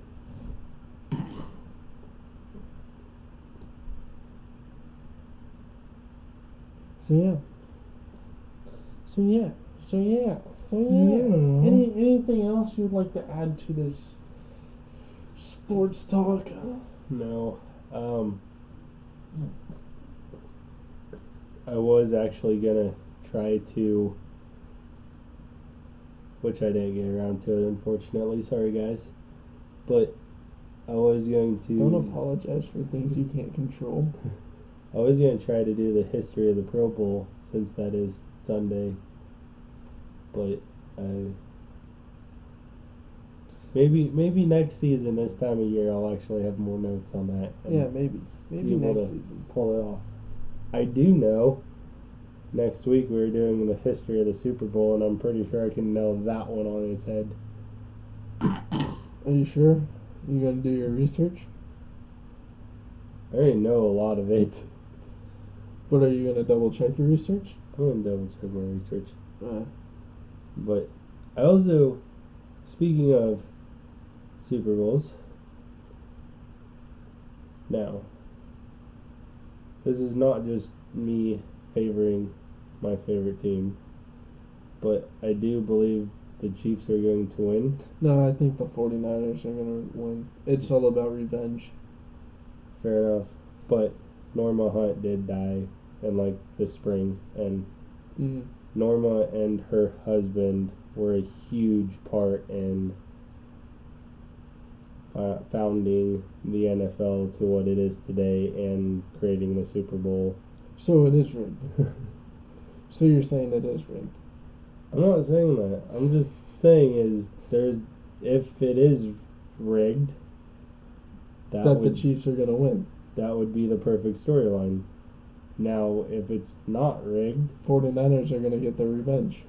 [SPEAKER 1] So yeah. Anything else you'd like to add to this sports talk?
[SPEAKER 2] No. I was actually gonna try to, which I didn't get around to it, unfortunately. Sorry, guys. But I was going to.
[SPEAKER 1] Don't apologize for things you can't control.
[SPEAKER 2] I was going to try to do the history of the Pro Bowl, since that is Sunday. But maybe next season, this time of year, I'll actually have more notes on that.
[SPEAKER 1] Yeah, maybe next season.
[SPEAKER 2] Pull it off. I do know next week we're doing the history of the Super Bowl, and I'm pretty sure I can nail that one on its head.
[SPEAKER 1] Are you sure? You gonna do your research?
[SPEAKER 2] I already know a lot of it.
[SPEAKER 1] But are you gonna double check your research?
[SPEAKER 2] I'm gonna double check my research. But I also, speaking of Super Bowls, now, this is not just me favoring my favorite team, but I do believe the Chiefs are going to win.
[SPEAKER 1] No, I think the 49ers are going to win. It's all about revenge.
[SPEAKER 2] Fair enough. But Norma Hunt did die in the spring, and Norma and her husband were a huge part in founding the NFL to what it is today and creating the Super Bowl.
[SPEAKER 1] So it is rigged. So you're saying it is rigged?
[SPEAKER 2] I'm not saying that. I'm just saying if it is rigged,
[SPEAKER 1] that the Chiefs are going to win.
[SPEAKER 2] That would be the perfect storyline. Now, if it's not rigged,
[SPEAKER 1] 49ers are going to get their revenge.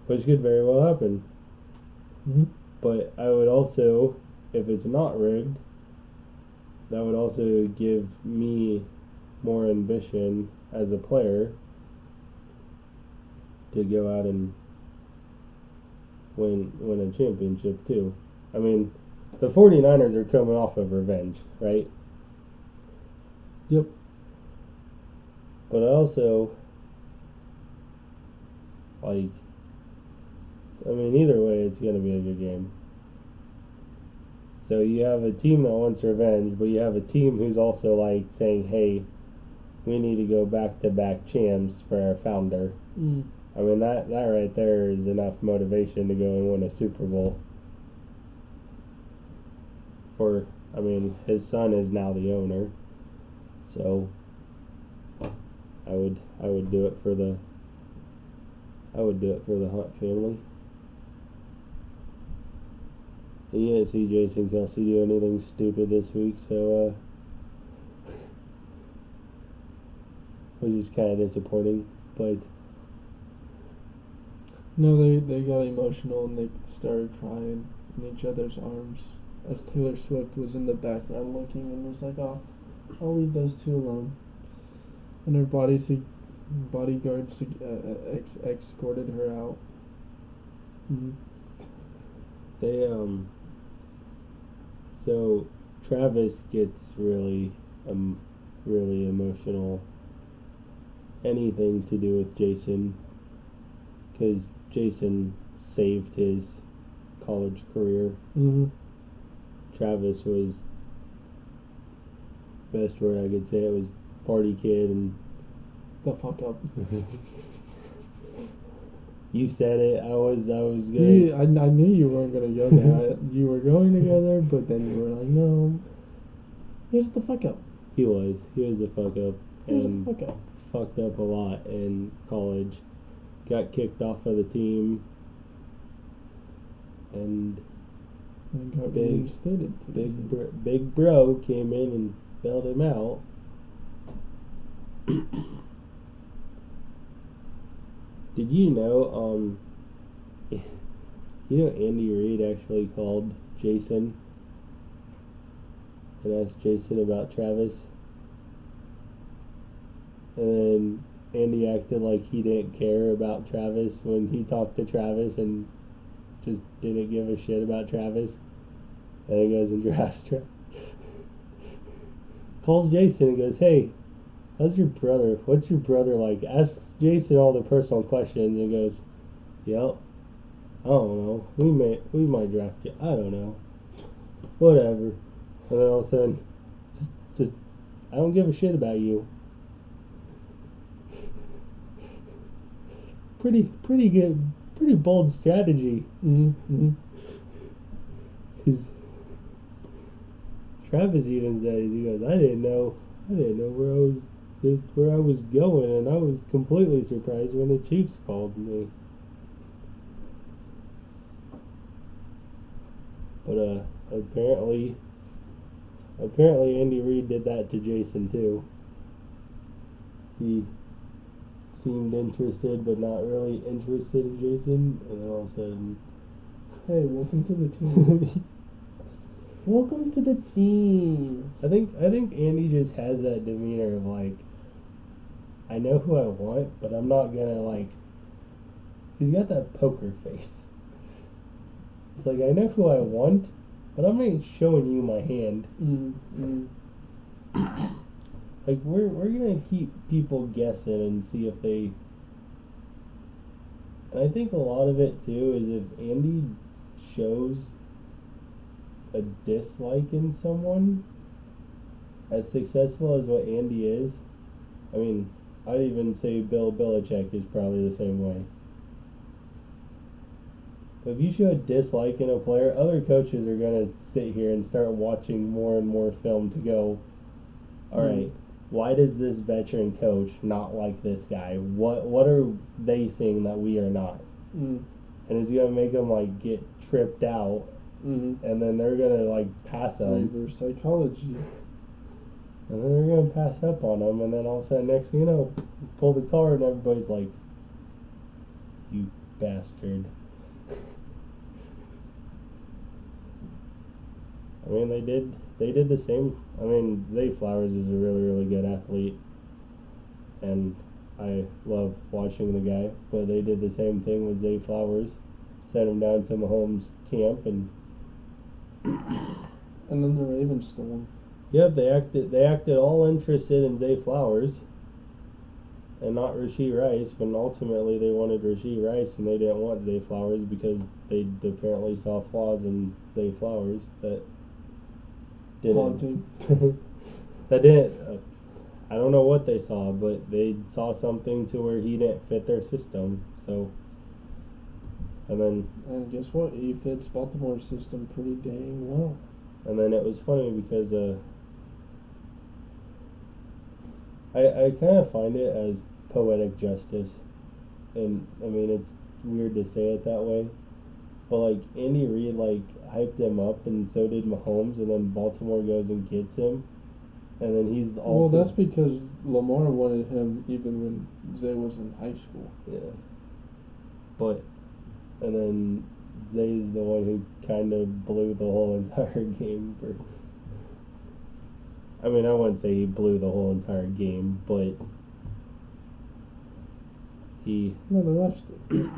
[SPEAKER 2] Which could very well happen.
[SPEAKER 1] Mm-hmm.
[SPEAKER 2] But I would also, if it's not rigged, that would also give me more ambition as a player to go out and win a championship too. I mean, the 49ers are coming off of revenge, right?
[SPEAKER 1] Yep.
[SPEAKER 2] But also, like, I mean, either way, it's going to be a good game. So you have a team that wants revenge, but you have a team who's also, like, saying, hey, we need to go back-to-back champs for our founder.
[SPEAKER 1] Mm.
[SPEAKER 2] I mean, that right there is enough motivation to go and win a Super Bowl. I mean, his son is now the owner, so I would do it for the Hunt family. And you didn't see Jason Kelsey do anything stupid this week, so which is kind of disappointing, but
[SPEAKER 1] No, they got emotional and they started crying in each other's arms as Taylor Swift was in the background looking and was like, "Oh, I'll leave those two alone." And her bodyguards escorted her out. Mm-hmm.
[SPEAKER 2] they so Travis gets really emotional. Anything to do with Jason, because Jason saved his college career.
[SPEAKER 1] Mm-hmm.
[SPEAKER 2] Travis was, best word I could say, it was party kid and
[SPEAKER 1] The fuck up.
[SPEAKER 2] you said it. I was gonna.
[SPEAKER 1] I knew you weren't gonna go there. You were going to go there, but then you were like, "No, here's the fuck up."
[SPEAKER 2] He was the fuck up
[SPEAKER 1] Here's
[SPEAKER 2] and
[SPEAKER 1] the fuck up.
[SPEAKER 2] fucked up a lot in college. Got kicked off of the team and
[SPEAKER 1] And got
[SPEAKER 2] Big-
[SPEAKER 1] reinstated to the team.
[SPEAKER 2] Big Bro came in and bailed him out. Did you know, Andy Reid actually called Jason and asked Jason about Travis? And then Andy acted like he didn't care about Travis when he talked to Travis and just didn't give a shit about Travis. And he goes and drafts Travis. Calls Jason and goes, "Hey, how's your brother? What's your brother like?" Asks Jason all the personal questions and goes, "Yep, I don't know. We might draft you. I don't know. Whatever." And then all of a sudden, just I don't give a shit about you. Pretty good, pretty bold strategy.
[SPEAKER 1] Mm-hmm.
[SPEAKER 2] Because Travis even said, he goes, I didn't know where I was going, and I was completely surprised when the Chiefs called me. But apparently Andy Reid did that to Jason too. He seemed interested, but not really interested in Jason, and then all of a sudden,
[SPEAKER 1] Hey, welcome to the team. Welcome to the team.
[SPEAKER 2] I think Andy just has that demeanor of like, I know who I want, but I'm not gonna like. He's got that poker face. It's like, I know who I want, but I'm not showing you my hand.
[SPEAKER 1] Mm-hmm.
[SPEAKER 2] Like we're gonna keep people guessing and see if they. And I think a lot of it too is if Andy shows a dislike in someone, as successful as what Andy is, I mean, I'd even say Bill Belichick is probably the same way. But if you show a dislike in a player, other coaches are going to sit here and start watching more and more film to go, all right, why does this veteran coach not like this guy? What are they seeing that we are not?
[SPEAKER 1] Mm.
[SPEAKER 2] And it's going to make them, like, get tripped out,
[SPEAKER 1] Mm-hmm.
[SPEAKER 2] and then they're going to, like, pass them.
[SPEAKER 1] Reverse psychology.
[SPEAKER 2] And then they're going to pass up on them, and then all of a sudden, next thing you know, pull the card, and everybody's like, you bastard. I mean, they did the same. I mean, Zay Flowers is a really, really good athlete, and I love watching the guy. But they did the same thing with Zay Flowers, sent him down to Mahomes' camp, and
[SPEAKER 1] then the Ravens stole him.
[SPEAKER 2] yep, they acted all interested in Zay Flowers, and not Rashee Rice. When ultimately they wanted Rashee Rice, and they didn't want Zay Flowers because they apparently saw flaws in Zay Flowers that
[SPEAKER 1] Taunting.
[SPEAKER 2] that didn't. I don't know what they saw, but they saw something to where he didn't fit their system. So,
[SPEAKER 1] and guess what? He fits Baltimore's system pretty dang well.
[SPEAKER 2] And then it was funny because I kind of find it as poetic justice, and I mean it's weird to say it that way, but like Andy Reid like hyped him up, and so did Mahomes, and then Baltimore goes and gets him, and then he's all.
[SPEAKER 1] Well, that's because Lamar wanted him even when Zay was in high school.
[SPEAKER 2] Yeah. But, and then Zay's the one who kind of blew the whole entire game for. I mean, I wouldn't say he blew the whole entire game, but he.
[SPEAKER 1] No, the refs did.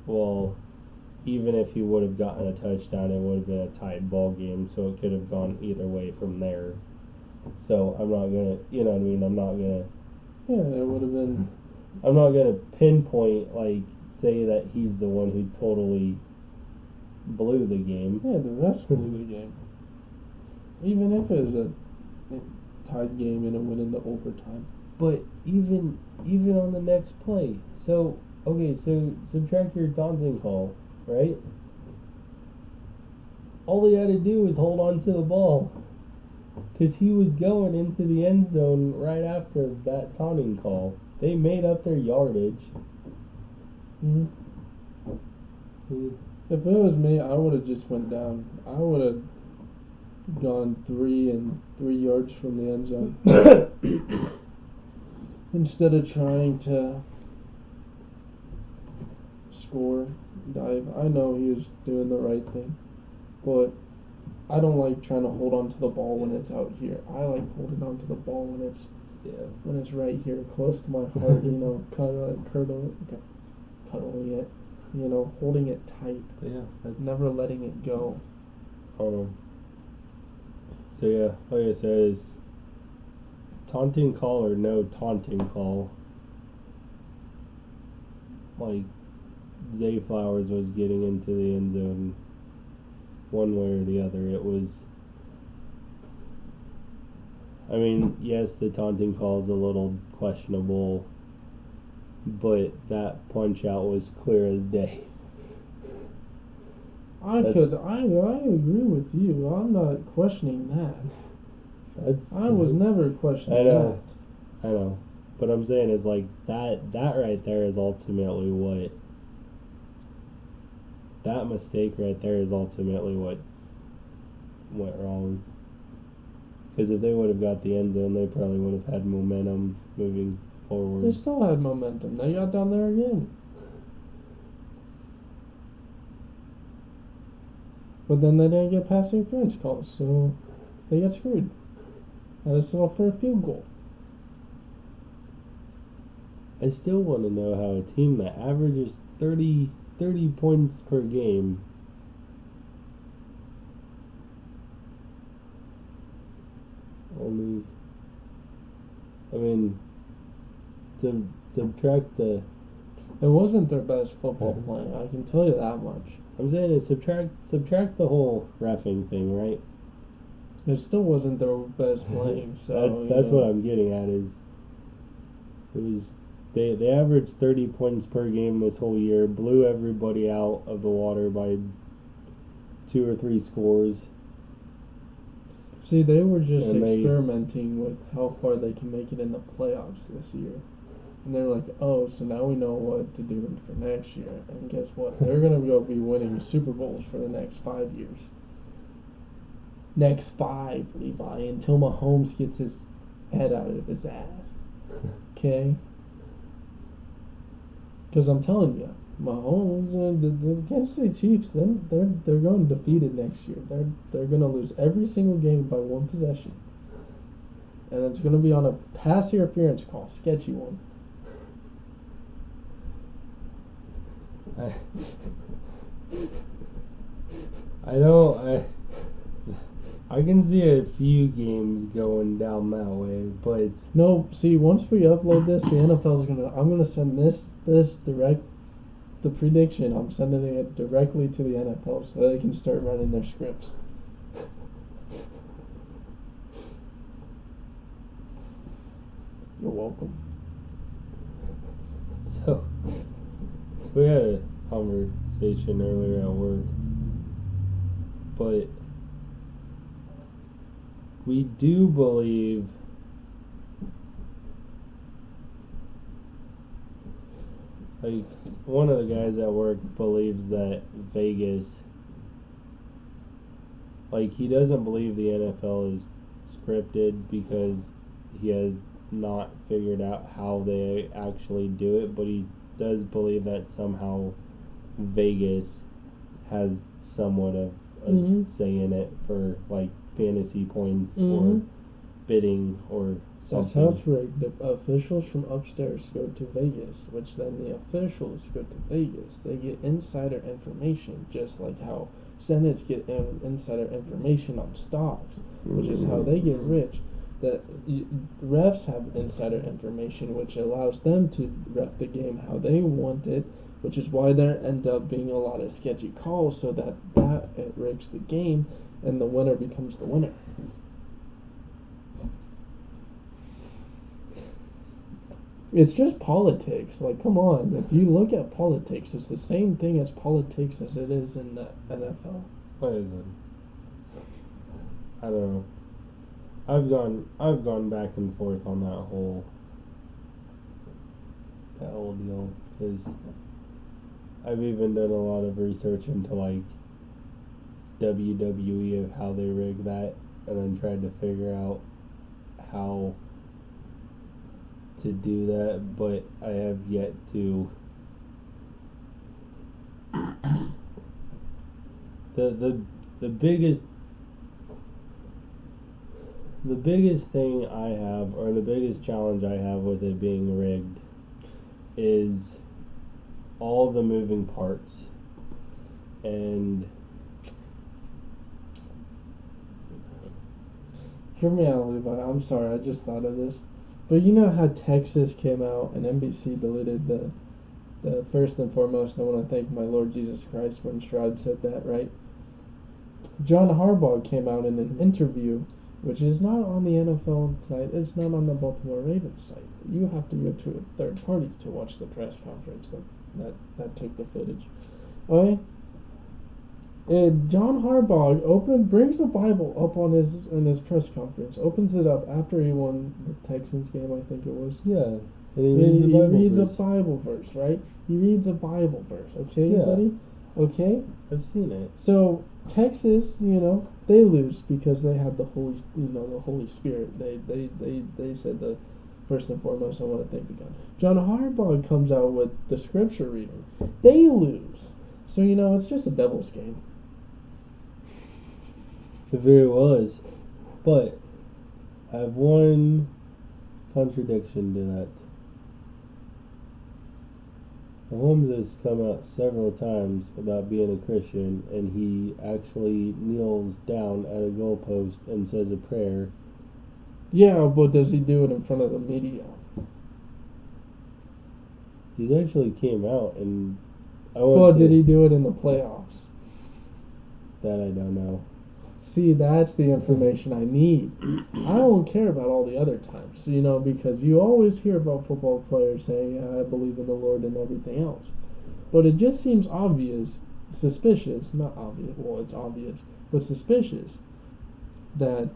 [SPEAKER 2] Well, even if he would have gotten a touchdown, it would have been a tied ball game, so it could have gone either way from there. So I'm not gonna, you know what I mean? I'm not gonna.
[SPEAKER 1] Yeah, it would have been.
[SPEAKER 2] I'm not gonna pinpoint like say that he's the one who totally blew the game.
[SPEAKER 1] Yeah, the refs blew the game. Even if it was a tied game and it went into overtime.
[SPEAKER 2] But even on the next play, so okay, so subtract your taunting call, right? All he had to do was hold on to the ball, because he was going into the end zone right after that taunting call. They made up their yardage.
[SPEAKER 1] Mm-hmm. If it was me, I would have just went down. I would have gone 3 yards from the end zone instead of trying to score, dive. I know he was doing the right thing, but I don't like trying to hold on to the ball when it's out here. I like holding on to the ball when it's right here, close to my heart. Cuddling it, holding it tight.
[SPEAKER 2] Yeah,
[SPEAKER 1] never letting it go.
[SPEAKER 2] So yeah, like I said, is taunting call or no taunting call. Like Zay Flowers was getting into the end zone one way or the other. It was. I mean, yes, the taunting call is a little questionable, but that punch out was clear as day.
[SPEAKER 1] I agree with you. I'm not questioning that. I was never questioning that.
[SPEAKER 2] I know. But I'm saying is like that right there is ultimately what. That mistake right there is ultimately what went wrong. Because if they would have got the end zone, they probably would have had momentum moving forward.
[SPEAKER 1] They still had momentum. They got down there again. But then they didn't get pass interference calls, so they got screwed. Had to settle for a field goal.
[SPEAKER 2] I still want to know how a team that averages 30 points per game only, I mean, to subtract the...
[SPEAKER 1] It wasn't their best football play, I can tell you that much.
[SPEAKER 2] I'm saying is subtract the whole reffing thing, right?
[SPEAKER 1] It still wasn't their best playing, so...
[SPEAKER 2] that's what I'm getting at is... It was... They averaged 30 points per game this whole year, blew everybody out of the water by 2 or 3 scores.
[SPEAKER 1] See, they were just experimenting with how far they can make it in the playoffs this year. And they're like, oh, so now we know what to do for next year. And guess what? They're going to go be winning Super Bowls for the next 5 years. Next 5, Levi, until Mahomes gets his head out of his ass. Okay? Because I'm telling you, Mahomes and the Kansas City Chiefs, they're going defeated next year. They're going to lose every single game by one possession. And it's going to be on a pass interference call, sketchy one.
[SPEAKER 2] I can see a few games going down that way, but
[SPEAKER 1] no. See, once we upload this, the NFL is I'm gonna send this direct. The prediction, I'm sending it directly to the NFL so they can start running their scripts. You're welcome.
[SPEAKER 2] So we had a conversation earlier at work, but we do believe like one of the guys at work believes that Vegas, like he doesn't believe the NFL is scripted because he has not figured out how they actually do it, but he does believe that somehow Vegas has somewhat of a say in it for like fantasy points or bidding or something.
[SPEAKER 1] That's how it's rigged. The officials from upstairs go to Vegas, which then the officials go to Vegas. They get insider information, just like how Senates get insider information on stocks, which is how they get rich. That refs have insider information, which allows them to ref the game how they want it, which is why there end up being a lot of sketchy calls, so that it rigs the game, and the winner becomes the winner. It's just politics. Like, come on. If you look at politics, it's the same thing as politics as it is in the NFL.
[SPEAKER 2] What is it? I don't know. I've gone back and forth on that whole deal, because I've even done a lot of research into like WWE of how they rig that, and then tried to figure out how to do that, but I have yet to. The biggest thing I have, or the biggest challenge I have with it being rigged, is all the moving parts. And
[SPEAKER 1] hear me out, Levi. I'm sorry, I just thought of this. But you know how Texas came out and NBC deleted the first and foremost, I want to thank my Lord Jesus Christ when Stroud said that, right? John Harbaugh came out in an interview, which is not on the NFL site, it's not on the Baltimore Ravens site. You have to go to a third party to watch the press conference that took the footage. Okay? And John Harbaugh brings the Bible up in his press conference, opens it up after he won the Texans game, I think it was.
[SPEAKER 2] yeah, and he
[SPEAKER 1] reads a Bible verse, right? He reads a Bible verse, okay,
[SPEAKER 2] Yeah.
[SPEAKER 1] buddy? Okay?
[SPEAKER 2] I've seen it.
[SPEAKER 1] So Texas, they lose because they had the Holy Spirit. They said that first and foremost, I want to thank God. John Harbaugh comes out with the scripture reading. They lose. So it's just a devil's game.
[SPEAKER 2] It very was. But I have one contradiction to that. Mahomes has come out several times about being a Christian, and he actually kneels down at a goalpost and says a prayer.
[SPEAKER 1] Yeah, but does he do it in front of the media?
[SPEAKER 2] He's actually came out and
[SPEAKER 1] Well, did he do it in the playoffs?
[SPEAKER 2] That I don't know.
[SPEAKER 1] See, that's the information I need. I don't care about all the other times, because you always hear about football players saying, yeah, I believe in the Lord and everything else. But it just seems suspicious, not obvious, well, it's obvious, but suspicious, that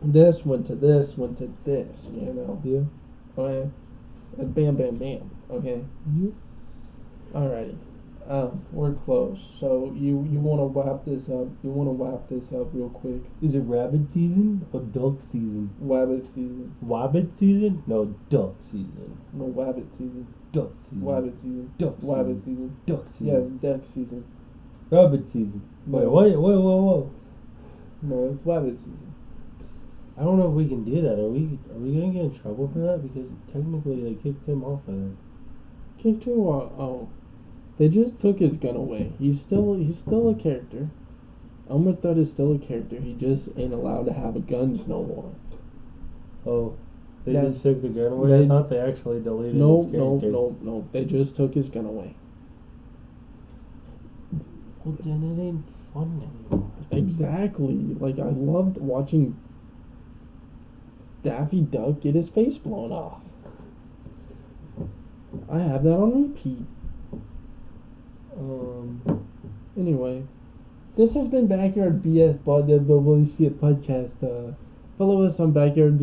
[SPEAKER 1] this went to this,
[SPEAKER 2] Yeah.
[SPEAKER 1] Okay? And bam, bam, bam, okay?
[SPEAKER 2] Yeah.
[SPEAKER 1] Alrighty. We're close. So you want to wrap this up? You want to wrap this up real quick?
[SPEAKER 2] Is it rabbit season or duck season?
[SPEAKER 1] Wabbit season.
[SPEAKER 2] Wabbit season? No, duck season.
[SPEAKER 1] No, wabbit season.
[SPEAKER 2] Duck season.
[SPEAKER 1] Wabbit season.
[SPEAKER 2] Duck season.
[SPEAKER 1] Wabbit season.
[SPEAKER 2] Duck season.
[SPEAKER 1] Yeah, duck season.
[SPEAKER 2] Rabbit season. Wait, whoa.
[SPEAKER 1] No, it's wabbit season.
[SPEAKER 2] I don't know if we can do that. Are we gonna get in trouble for that? Because technically they kicked him off of there.
[SPEAKER 1] Kicked who out? Oh. They just took his gun away. He's still a character. Elmer Fudd is still a character. He just ain't allowed to have guns no more.
[SPEAKER 2] Oh, they
[SPEAKER 1] That's-
[SPEAKER 2] just took the gun away? I thought they actually deleted
[SPEAKER 1] No,
[SPEAKER 2] his character.
[SPEAKER 1] no. They just took his gun away.
[SPEAKER 2] Well, then it ain't fun anymore.
[SPEAKER 1] Exactly. Like, I loved watching Daffy Duck get his face blown off. I have that on repeat. Anyway, this has been Backyard BS podcast. Follow us on Backyard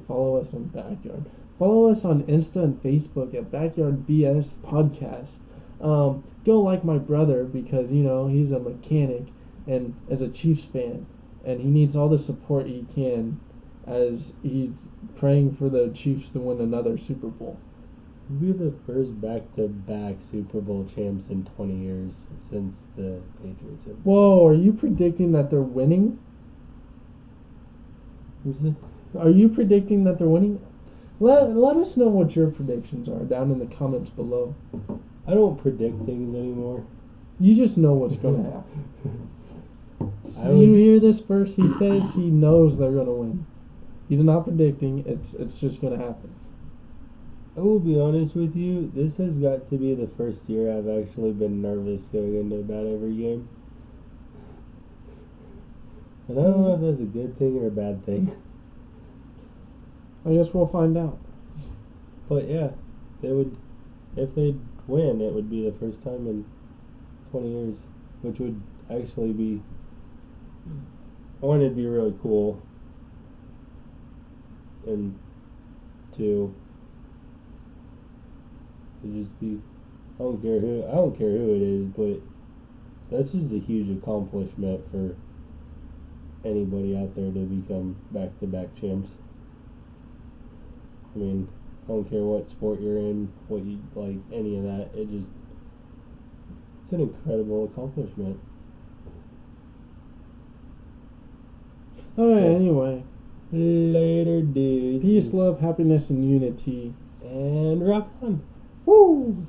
[SPEAKER 1] follow us on Backyard. Follow us on Insta and Facebook at Backyard BS Podcast. Go like my brother because, he's a mechanic and as a Chiefs fan, and he needs all the support he can as he's praying for the Chiefs to win another Super Bowl.
[SPEAKER 2] We're the first back-to-back Super Bowl champs in 20 years since the Patriots have.
[SPEAKER 1] Whoa, are you predicting that they're winning?
[SPEAKER 2] Who's it?
[SPEAKER 1] Are you predicting that they're winning? Let us know what your predictions are down in the comments below.
[SPEAKER 2] I don't predict things anymore.
[SPEAKER 1] You just know what's going to happen. You hear this first? He says he knows they're going to win. He's not predicting. It's just going to happen.
[SPEAKER 2] I will be honest with you, this has got to be the first year I've actually been nervous going into about every game. And I don't know if that's a good thing or a bad thing.
[SPEAKER 1] I guess we'll find out.
[SPEAKER 2] But yeah, if they'd win, it would be the first time in 20 years, which would actually be, one, it'd be really cool, and two, it'd just be, I don't care who it is, but that's just a huge accomplishment for anybody out there to become back-to-back champs. I mean, I don't care what sport you're in, what you like, any of that. It's an incredible accomplishment.
[SPEAKER 1] Alright, anyway.
[SPEAKER 2] Later, dudes.
[SPEAKER 1] Peace, love, happiness, and unity.
[SPEAKER 2] And rock on.
[SPEAKER 1] Woo!